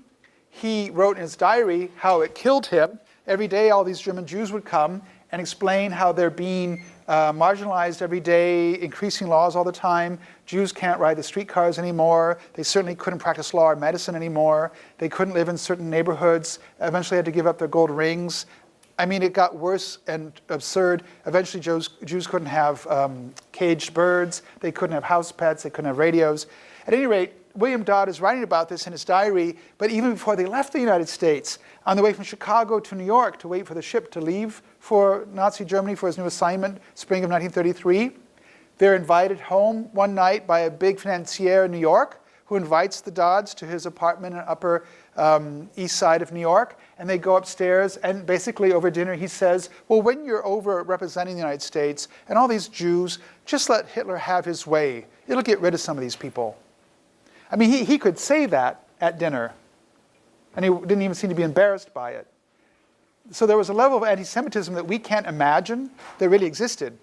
he wrote in his diary how it killed him. Every day, all these German Jews would come and explain how they're being marginalized every day, increasing laws all the time. Jews can't ride the streetcars anymore. They certainly couldn't practice law or medicine anymore. They couldn't live in certain neighborhoods. Eventually had to give up their gold rings. I mean, it got worse and absurd. Eventually, Jews couldn't have caged birds. They couldn't have house pets. They couldn't have radios. At any rate, William Dodd is writing about this in his diary, but even before they left the United States, on the way from Chicago to New York to wait for the ship to leave for Nazi Germany for his new assignment, spring of 1933, they're invited home one night by a big financier in New York who invites the Dodds to his apartment in Upper East Side of New York, and they go upstairs, and basically over dinner he says, well, when you're over representing the United States and all these Jews, just let Hitler have his way. It'll get rid of some of these people. I mean, he could say that at dinner, and he didn't even seem to be embarrassed by it. So there was a level of anti-Semitism that we can't imagine that really existed.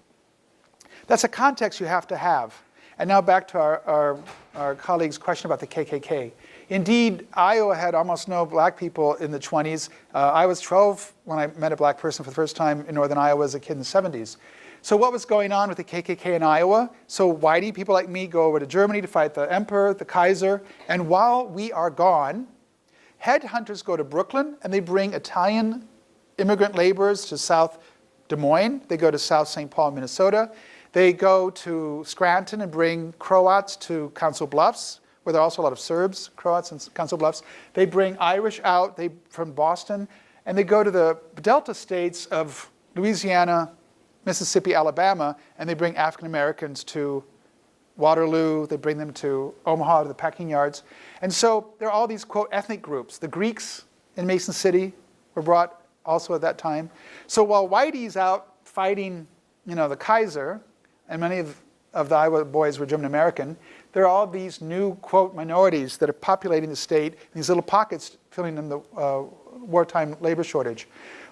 That's a context you have to have. And now back to our colleague's question about the KKK. Indeed, Iowa had almost no black people in the 20s. I was 12 when I met a black person for the first time in northern Iowa as a kid in the 70s. So what was going on with the KKK in Iowa? So whitey people like me go over to Germany to fight the emperor, the Kaiser, and while we are gone, headhunters go to Brooklyn and they bring Italian immigrant laborers to South Des Moines. They go to South St. Paul, Minnesota. They go to Scranton and bring Croats to Council Bluffs, where there are also a lot of Serbs, Croats in Council Bluffs. They bring Irish out from Boston, and they go to the Delta states of Louisiana, Mississippi, Alabama, and they bring African Americans to Waterloo. They bring them to Omaha, to the packing yards. And so there are all these, quote, ethnic groups. The Greeks in Mason City were brought also at that time. So while Whitey's out fighting, the Kaiser, and many of the Iowa boys were German American, there are all these new, quote, minorities that are populating the state, these little pockets filling in the wartime labor shortage.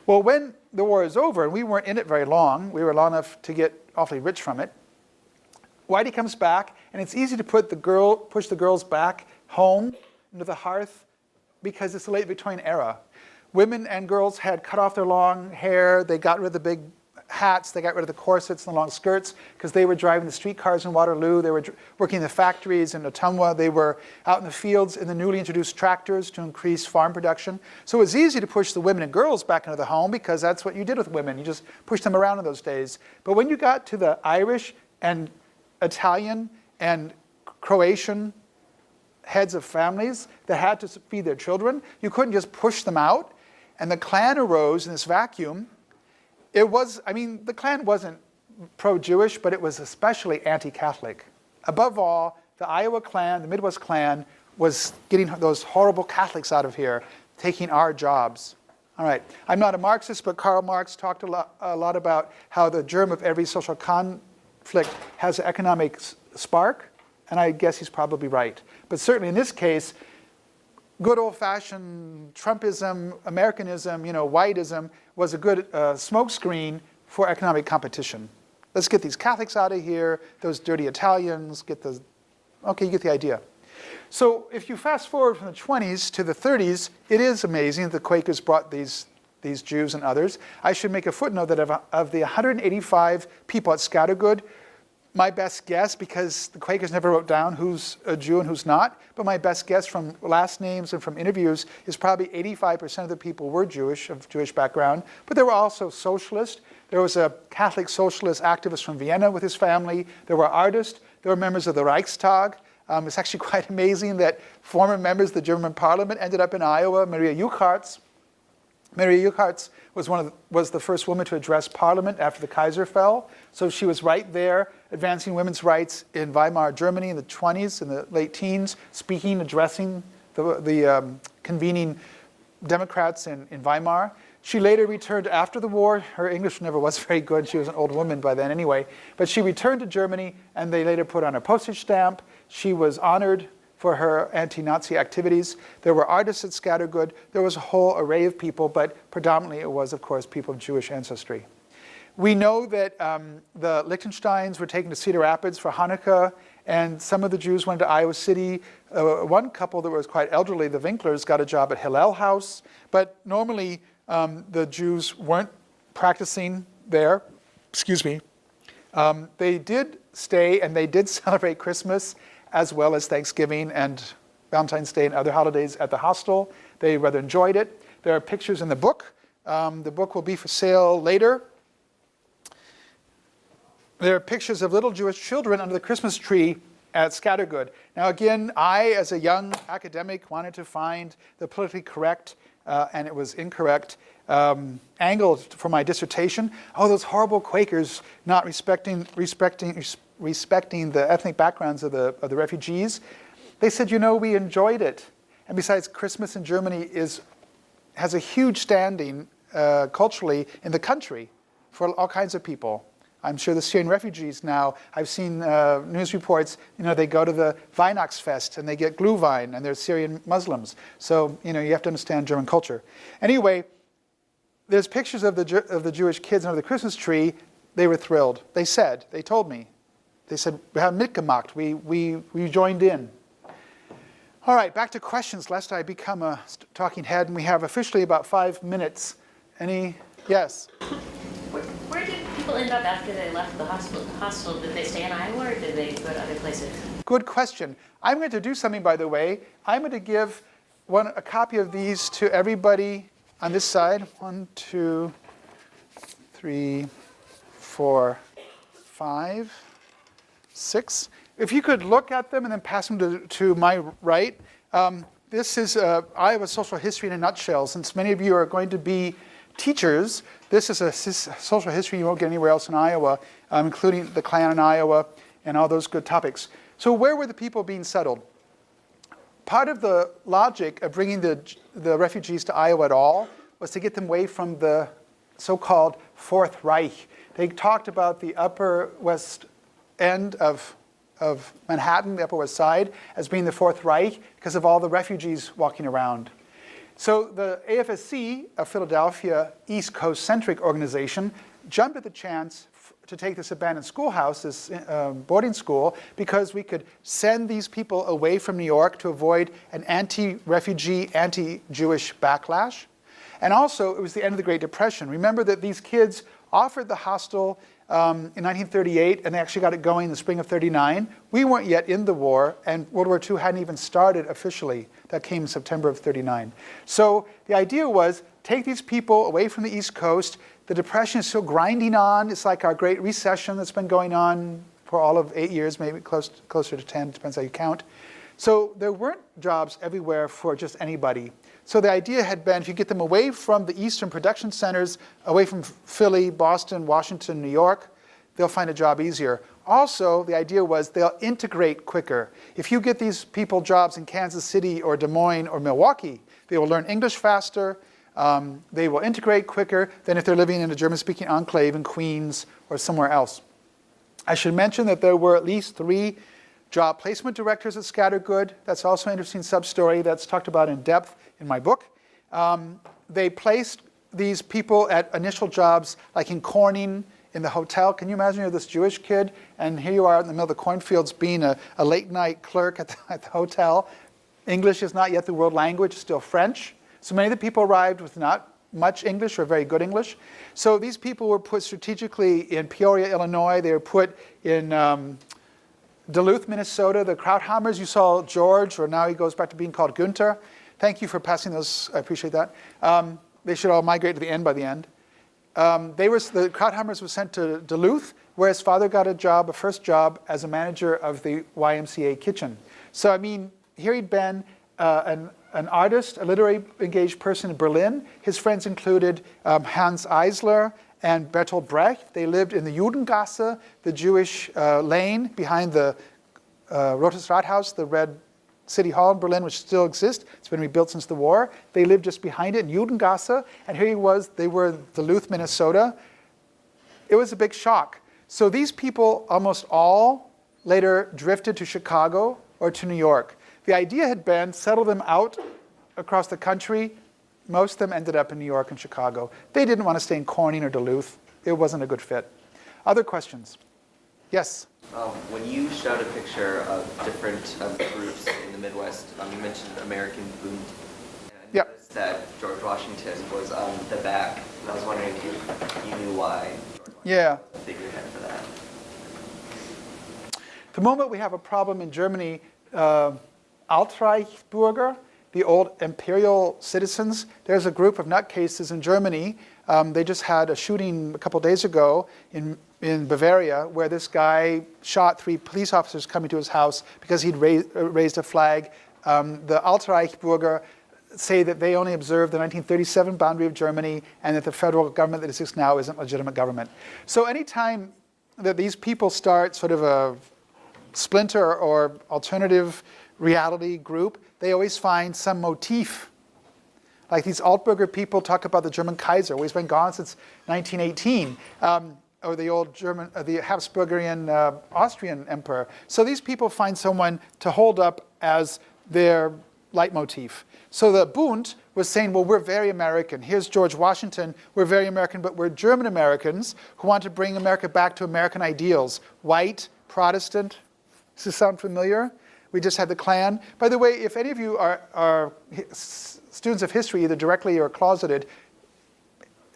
Well, when the war is over, and we weren't in it very long, we were long enough to get awfully rich from it, Whitey comes back, and it's easy to push the girls back home into the hearth because it's the late Victorian era. Women and girls had cut off their long hair, they got rid of the big hats, they got rid of the corsets and the long skirts because they were driving the streetcars in Waterloo, they were working in the factories in Ottumwa, they were out in the fields in the newly introduced tractors to increase farm production. So it was easy to push the women and girls back into the home because that's what you did with women. You just pushed them around in those days. But when you got to the Irish and Italian and Croatian heads of families that had to feed their children, you couldn't just push them out. And the Klan arose in this vacuum. The Klan wasn't pro-Jewish, but it was especially anti-Catholic. Above all, the Iowa Klan, the Midwest Klan, was getting those horrible Catholics out of here, taking our jobs. All right, I'm not a Marxist, but Karl Marx talked a lot about how the germ of every social conflict has an economic spark, and I guess he's probably right. But certainly in this case, good old-fashioned Trumpism, Americanism, whiteism was a good smokescreen for economic competition. Let's get these Catholics out of here, those dirty Italians, okay, you get the idea. So if you fast forward from the 20s to the 30s, it is amazing that the Quakers brought these Jews and others. I should make a footnote that of the 185 people at Scattergood, my best guess, because the Quakers never wrote down who's a Jew and who's not, but my best guess from last names and from interviews is probably 85% of the people were Jewish, of Jewish background, but there were also socialists. There was a Catholic socialist activist from Vienna with his family. There were artists. There were members of the Reichstag. It's actually quite amazing that former members of the German parliament ended up in Iowa. Maria Euchartz was the first woman to address parliament after the Kaiser fell. So she was right there advancing women's rights in Weimar, Germany in the 20s, in the late teens, addressing the convening Democrats in Weimar. She later returned after the war. Her English never was very good. She was an old woman by then anyway. But she returned to Germany, and they later put on a postage stamp. She was honored for her anti-Nazi activities. There were artists at Scattergood. There was a whole array of people, but predominantly it was, of course, people of Jewish ancestry. We know that the Lichtensteins were taken to Cedar Rapids for Hanukkah, and some of the Jews went to Iowa City. One couple that was quite elderly, the Winklers, got a job at Hillel House, but normally the Jews weren't practicing there. They did stay, and they did celebrate Christmas as well as Thanksgiving and Valentine's Day and other holidays at the hostel. They rather enjoyed it. There are pictures in the book. The book will be for sale later. There are pictures of little Jewish children under the Christmas tree at Scattergood. Now again, I, as a young academic, wanted to find the politically correct, and it was incorrect, angle for my dissertation. Oh, those horrible Quakers not respecting the ethnic backgrounds of the refugees. They said, we enjoyed it. And besides, Christmas in Germany has a huge standing culturally in the country for all kinds of people. I'm sure the Syrian refugees now, I've seen news reports, they go to the Weihnachtsfest and they get Glühwein, and they're Syrian Muslims. So, you have to understand German culture. Anyway, there's pictures of the Jewish kids under the Christmas tree. they were thrilled. They told me, they said, we have mitgemacht, we joined in. All right, back to questions, lest I become a talking head, and we have officially about 5 minutes. Any, yes?
Where did people end up after they left the hostel? Did they stay in Iowa, or did they go to other places?
Good question. I'm going to do something, by the way. I'm going to give a copy of these to everybody on this side. 1, 2, 3, 4, 5, 6. If you could look at them and then pass them to my right. This is Iowa social history in a nutshell. Since many of you are going to be teachers, this is a social history you won't get anywhere else in Iowa, including the Klan in Iowa and all those good topics. So where were the people being settled? Part of the logic of bringing the refugees to Iowa at all was to get them away from the so-called Fourth Reich. They talked about the Upper West End of Manhattan, the Upper West Side, as being the Fourth Reich because of all the refugees walking around. So the AFSC, a Philadelphia East Coast-centric organization, jumped at the chance to take this abandoned schoolhouse, this boarding school, because we could send these people away from New York to avoid an anti-refugee, anti-Jewish backlash. And also, it was the end of the Great Depression. Remember that these kids offered the hostel in 1938, and they actually got it going in the spring of '39. We weren't yet in the war, and World War II hadn't even started officially. That came in September of '39. So the idea was, take these people away from the East Coast. The Depression is still grinding on. It's like our Great Recession that's been going on for all of 8 years, maybe closer to 10, depends how you count. So there weren't jobs everywhere for just anybody. So the idea had been, if you get them away from the eastern production centers, away from Philly, Boston, Washington, New York, they'll find a job easier. Also, the idea was they'll integrate quicker. If you get these people jobs in Kansas City or Des Moines or Milwaukee, they will learn English faster, they will integrate quicker than if they're living in a German-speaking enclave in Queens or somewhere else. I should mention that there were at least 3 job placement directors at Scattergood. That's also an interesting sub-story that's talked about in depth in my book. They placed these people at initial jobs, like in Corning, in the hotel. Can you imagine you're this Jewish kid, and here you are in the middle of the cornfields being a late-night clerk at the hotel. English is not yet the world language, it's still French. So many of the people arrived with not much English or very good English. So these people were put strategically in Peoria, Illinois. They were put in Duluth, Minnesota. The Krauthammers, you saw George, or now he goes back to being called Gunther. Thank you for passing those. I appreciate that. They should all migrate to the end by the end. The Krauthammers were sent to Duluth, where his father got a first job as a manager of the YMCA kitchen. So, I mean, here he'd been an artist, a literary engaged person in Berlin. His friends included Hans Eisler and Bertolt Brecht. They lived in the Judengasse, the Jewish lane behind the Rotes Rathaus, the Red City Hall in Berlin, which still exists. It's been rebuilt since the war. They lived just behind it in Judengasse, and here he was. They were in Duluth, Minnesota. It was a big shock. So these people, almost all, later drifted to Chicago or to New York. The idea had been settle them out across the country. Most of them ended up in New York and Chicago. They didn't want to stay in Corning or Duluth. It wasn't a good fit. Other questions? Yes?
When you showed a picture of different groups in the Midwest, you mentioned American Boot. And I noticed that George Washington was on the back. And I was wondering if you knew why George Washington was the figurehead for that.
The moment we have a problem in Germany, Altreichbürger, the old imperial citizens, there's a group of nutcases in Germany. They just had a shooting a couple days ago in Bavaria where this guy shot 3 police officers coming to his house because he'd raised a flag. The Altreichbürger say that they only observed the 1937 boundary of Germany and that the federal government that exists now isn't a legitimate government. So anytime that these people start sort of a splinter or alternative reality group, they always find some motif. Like these Altbürger people talk about the German Kaiser, who has been gone since 1918, or the old German, the Habsburgian Austrian emperor. So these people find someone to hold up as their leitmotif. So the Bund was saying, well, we're very American. Here's George Washington. We're very American, but we're German Americans who want to bring America back to American ideals. White, Protestant. Does this sound familiar? We just had the Klan. By the way, if any of you are students of history, either directly or closeted,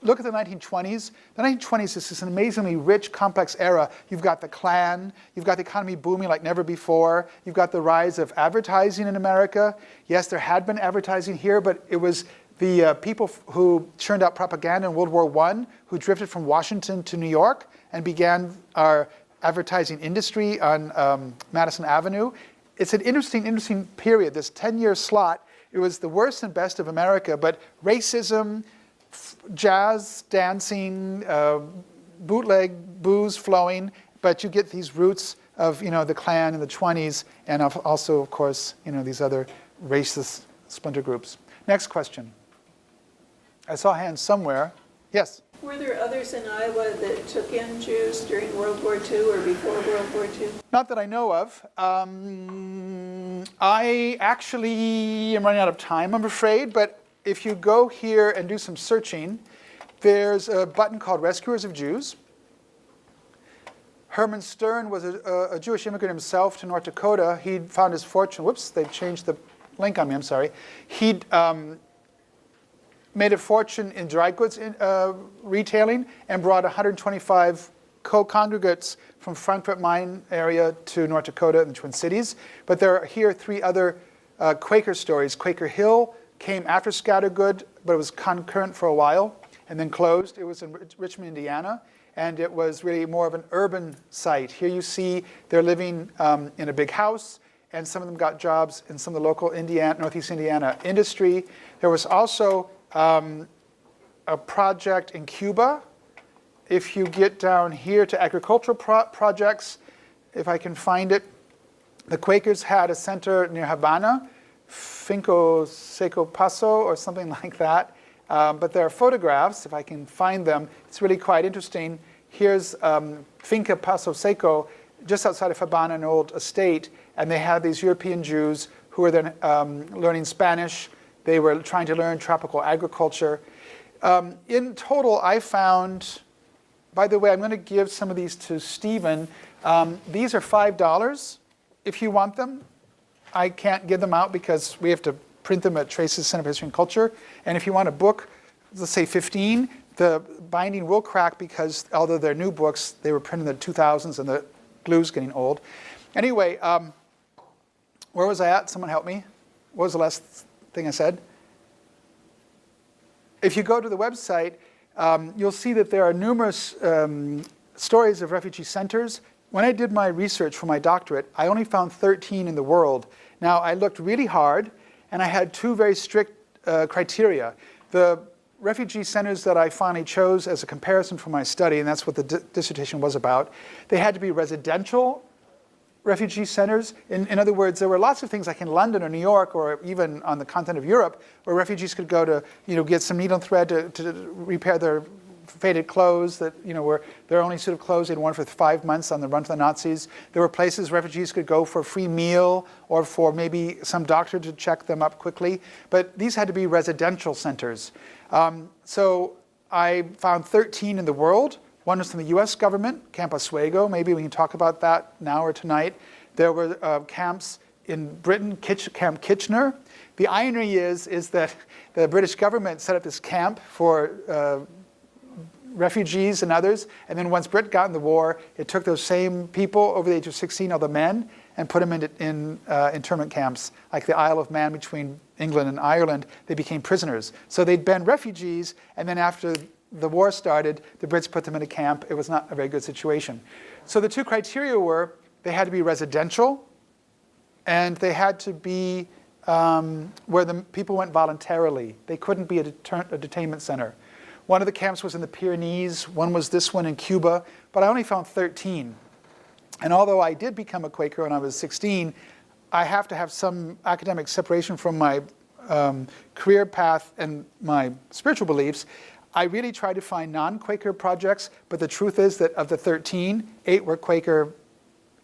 look at the 1920s. The 1920s is this amazingly rich, complex era. You've got the Klan. You've got the economy booming like never before. You've got the rise of advertising in America. Yes, there had been advertising here, but it was the people who churned out propaganda in World War I who drifted from Washington to New York and began our advertising industry on Madison Avenue. It's an interesting period, this 10-year slot. It was the worst and best of America, but racism, jazz, dancing, bootleg booze flowing, but you get these roots of the Klan in the 20s, and also, of course, these other racist splinter groups. Next question. I saw hands somewhere. Yes?
Were there others in Iowa that took in Jews during World War II or before World War II?
Not that I know of. I actually am running out of time, I'm afraid, but if you go here and do some searching, there's a button called Rescuers of Jews. Herman Stern was a Jewish immigrant himself to North Dakota. He'd found his fortune. Whoops, they've changed the link on me, I'm sorry. He'd made a fortune in dry goods retailing and brought 125 co-congregates from Frankfurt Main area to North Dakota and the Twin Cities. But there are here 3 other Quaker stories. Quaker Hill came after Scattergood, but it was concurrent for a while and then closed. It was in Richmond, Indiana, and it was really more of an urban site. Here you see they're living in a big house, and some of them got jobs in some of the local Northeast Indiana industry. There was also a project in Cuba. If you get down here to agricultural projects, if I can find it, the Quakers had a center near Havana, Finco Seco Paso or something like that. But there are photographs, if I can find them. It's really quite interesting. Here's Finca Paso Seco, just outside of Havana, an old estate, and they had these European Jews who were then learning Spanish. They were trying to learn tropical agriculture. In total, I found, by the way, I'm going to give some of these to Stephen. These are $5 if you want them. I can't give them out because we have to print them at Trace's Center for History and Culture. And if you want a book, let's say 15, the binding will crack because although they're new books, they were printed in the 2000s and the glue's getting old. Anyway, where was I at? Someone help me. What was the last thing I said? If you go to the website, you'll see that there are numerous stories of refugee centers. When I did my research for my doctorate, I only found 13 in the world. Now, I looked really hard, and I had 2 very strict criteria. The refugee centers that I finally chose as a comparison for my study, and that's what the dissertation was about, they had to be residential refugee centers. In other words, there were lots of things like in London or New York or even on the continent of Europe where refugees could go to get some needle and thread to repair their faded clothes that were their only suit of clothes they'd worn for 5 months on the run from the Nazis. There were places refugees could go for a free meal or for maybe some doctor to check them up quickly. But these had to be residential centers. So I found 13 in the world. One was from the US government, Camp Oswego. Maybe we can talk about that now or tonight. There were camps in Britain, Camp Kitchener. The irony is that the British government set up this camp for refugees and others, and then once Britain got in the war, it took those same people over the age of 16, all the men, and put them in internment camps, like the Isle of Man between England and Ireland. They became prisoners. So they'd been refugees, and then after the war started, the Brits put them in a camp. It was not a very good situation. So the 2 criteria were they had to be residential, and they had to be where the people went voluntarily. They couldn't be a detainment center. One of the camps was in the Pyrenees, one was this one in Cuba, but I only found 13. And although I did become a Quaker when I was 16, I have to have some academic separation from my career path and my spiritual beliefs. I really tried to find non-Quaker projects, but the truth is that of the 13, 8 were Quaker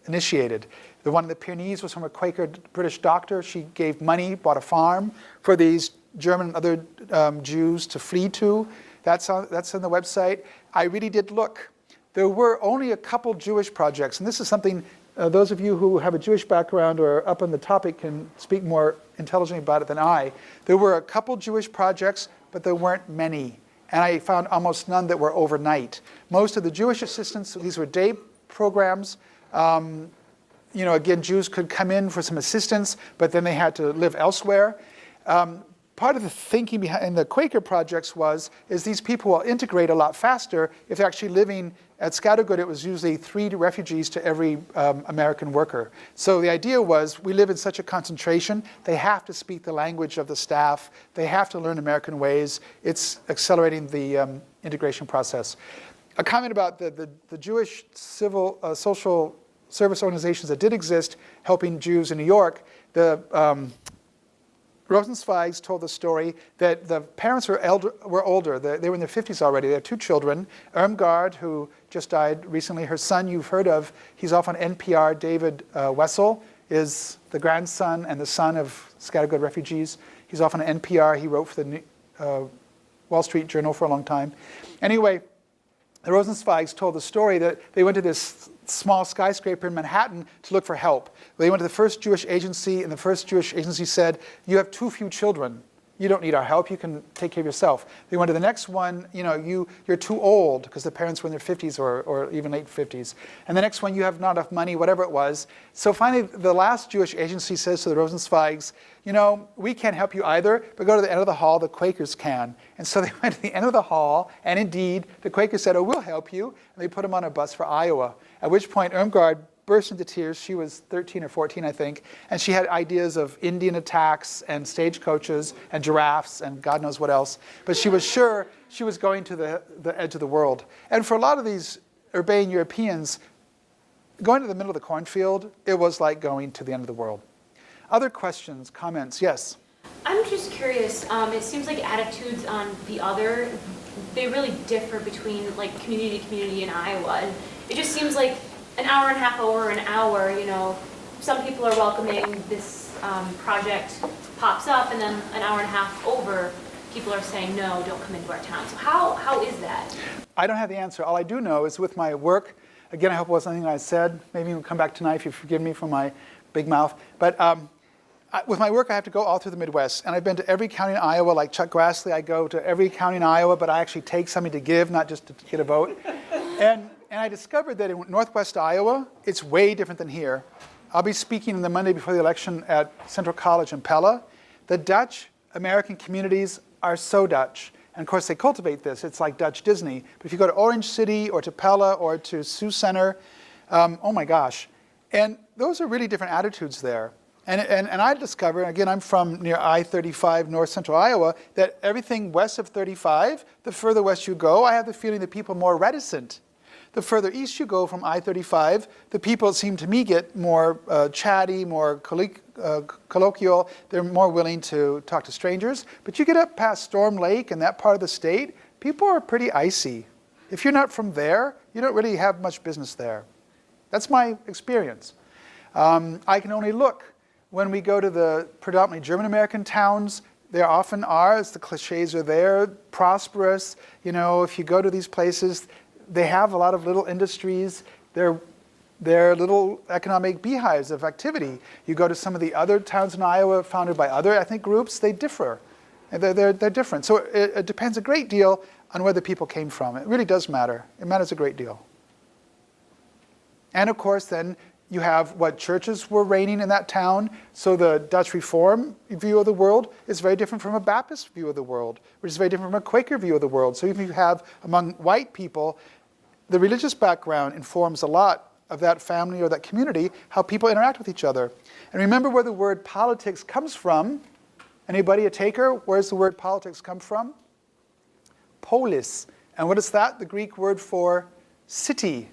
initiated. The one in the Pyrenees was from a Quaker British doctor. She gave money, bought a farm for these German and other Jews to flee to. That's on the website. I really did look. There were only a couple Jewish projects, and this is something those of you who have a Jewish background or are up on the topic can speak more intelligently about it than I. There were a couple Jewish projects, but there weren't many. And I found almost none that were overnight. Most of the Jewish assistance, these were day programs. Again, Jews could come in for some assistance, but then they had to live elsewhere. Part of the thinking behind the Quaker projects is these people will integrate a lot faster if they're actually living at Scattergood. It was usually 3 refugees to every American worker. So the idea was we live in such a concentration, they have to speak the language of the staff, they have to learn American ways. It's accelerating the integration process. A comment about the Jewish civil social service organizations that did exist helping Jews in New York. The Rosenzweigs told the story that the parents were older. They were in their 50s already. They had 2 children. Irmgard, who just died recently, her son you've heard of, he's off on NPR. David Weisz is the grandson and the son of Scattergood refugees. He's off on NPR. He wrote for the Wall Street Journal for a long time. Anyway, the Rosenzweigs told the story that they went to this small skyscraper in Manhattan to look for help. They went to the first Jewish agency, and the first Jewish agency said, "You have too few children. You don't need our help. You can take care of yourself." They went to the next one, you're too old, because the parents were in their 50s or even late 50s. And the next one, you have not enough money, whatever it was. So finally, the last Jewish agency says to the Rosenzweigs, we can't help you either, but go to the end of the hall, the Quakers can. And so they went to the end of the hall, and indeed, the Quakers said, "Oh, we'll help you." And they put them on a bus for Iowa, at which point Irmgard burst into tears. She was 13 or 14, I think, and she had ideas of Indian attacks and stagecoaches and giraffes and God knows what else. But she was sure she was going to the edge of the world. And for a lot of these urbane Europeans, going to the middle of the cornfield, it was like going to the end of the world. Other questions, comments? Yes?
I'm just curious, it seems like attitudes on the other, they really differ between like community to community in Iowa. And it just seems like an hour and a half over an hour, some people are welcoming this project pops up, and then an hour and a half over, people are saying, no, don't come into our town. So how is that?
I don't have the answer. All I do know is with my work, again, I hope it wasn't anything I said. Maybe we'll come back tonight if you forgive me for my big mouth. But with my work, I have to go all through the Midwest. And I've been to every county in Iowa, like Chuck Grassley. I go to every county in Iowa, but I actually take something to give, not just to get a vote. And I discovered that in Northwest Iowa, it's way different than here. I'll be speaking the Monday before the election at Central College in Pella. The Dutch American communities are so Dutch. And of course, they cultivate this. It's like Dutch Disney. But if you go to Orange City or to Pella or to Sioux Center, oh my gosh. And those are really different attitudes there. And I discovered, again, I'm from near I-35, north central Iowa, that everything west of 35, the further west you go, I have the feeling that people are more reticent. The further east you go from I-35, the people, it seem to me, get more chatty, more colloquial. They're more willing to talk to strangers. But you get up past Storm Lake and that part of the state, people are pretty icy. If you're not from there, you don't really have much business there. That's my experience. I can only look. When we go to the predominantly German-American towns, there often are, as the cliches are there, prosperous. If you go to these places, they have a lot of little industries. They're little economic beehives of activity. You go to some of the other towns in Iowa founded by other ethnic groups, they differ. They're different. So it depends a great deal on where the people came from. It really does matter. It matters a great deal. And of course, then, you have what churches were reigning in that town. So the Dutch Reform view of the world is very different from a Baptist view of the world, which is very different from a Quaker view of the world. So even you have among white people, the religious background informs a lot of that family or that community, how people interact with each other. And remember where the word politics comes from. Anybody a taker? Where's the word politics come from? Polis. And what is that? The Greek word for city.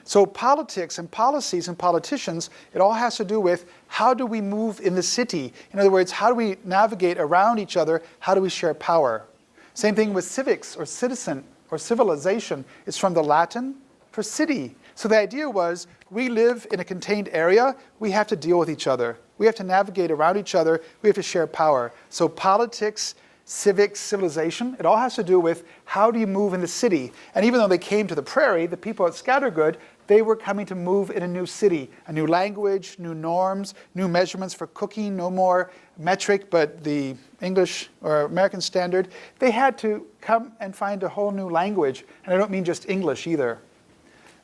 So politics and policies and politicians, it all has to do with how do we move in the city? In other words, how do we navigate around each other? How do we share power? Same thing with civics or citizen or civilization. It's from the Latin for city. So the idea was, we live in a contained area, we have to deal with each other. We have to navigate around each other, we have to share power. So politics, civics, civilization, it all has to do with how do you move in the city. And even though they came to the prairie, the people at Scattergood, they were coming to move in a new city, a new language, new norms, new measurements for cooking, no more metric, but the English or American standard. They had to come and find a whole new language, and I don't mean just English either.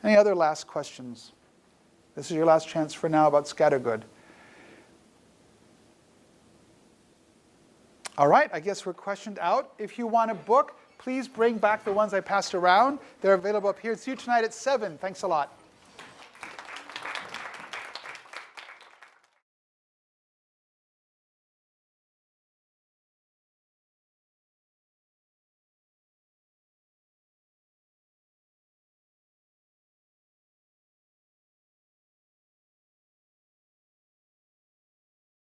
Any other last questions? This is your last chance for now about Scattergood. All right, I guess we're questioned out. If you want a book, please bring back the ones I passed around. They're available up here. See you tonight at 7. Thanks a lot.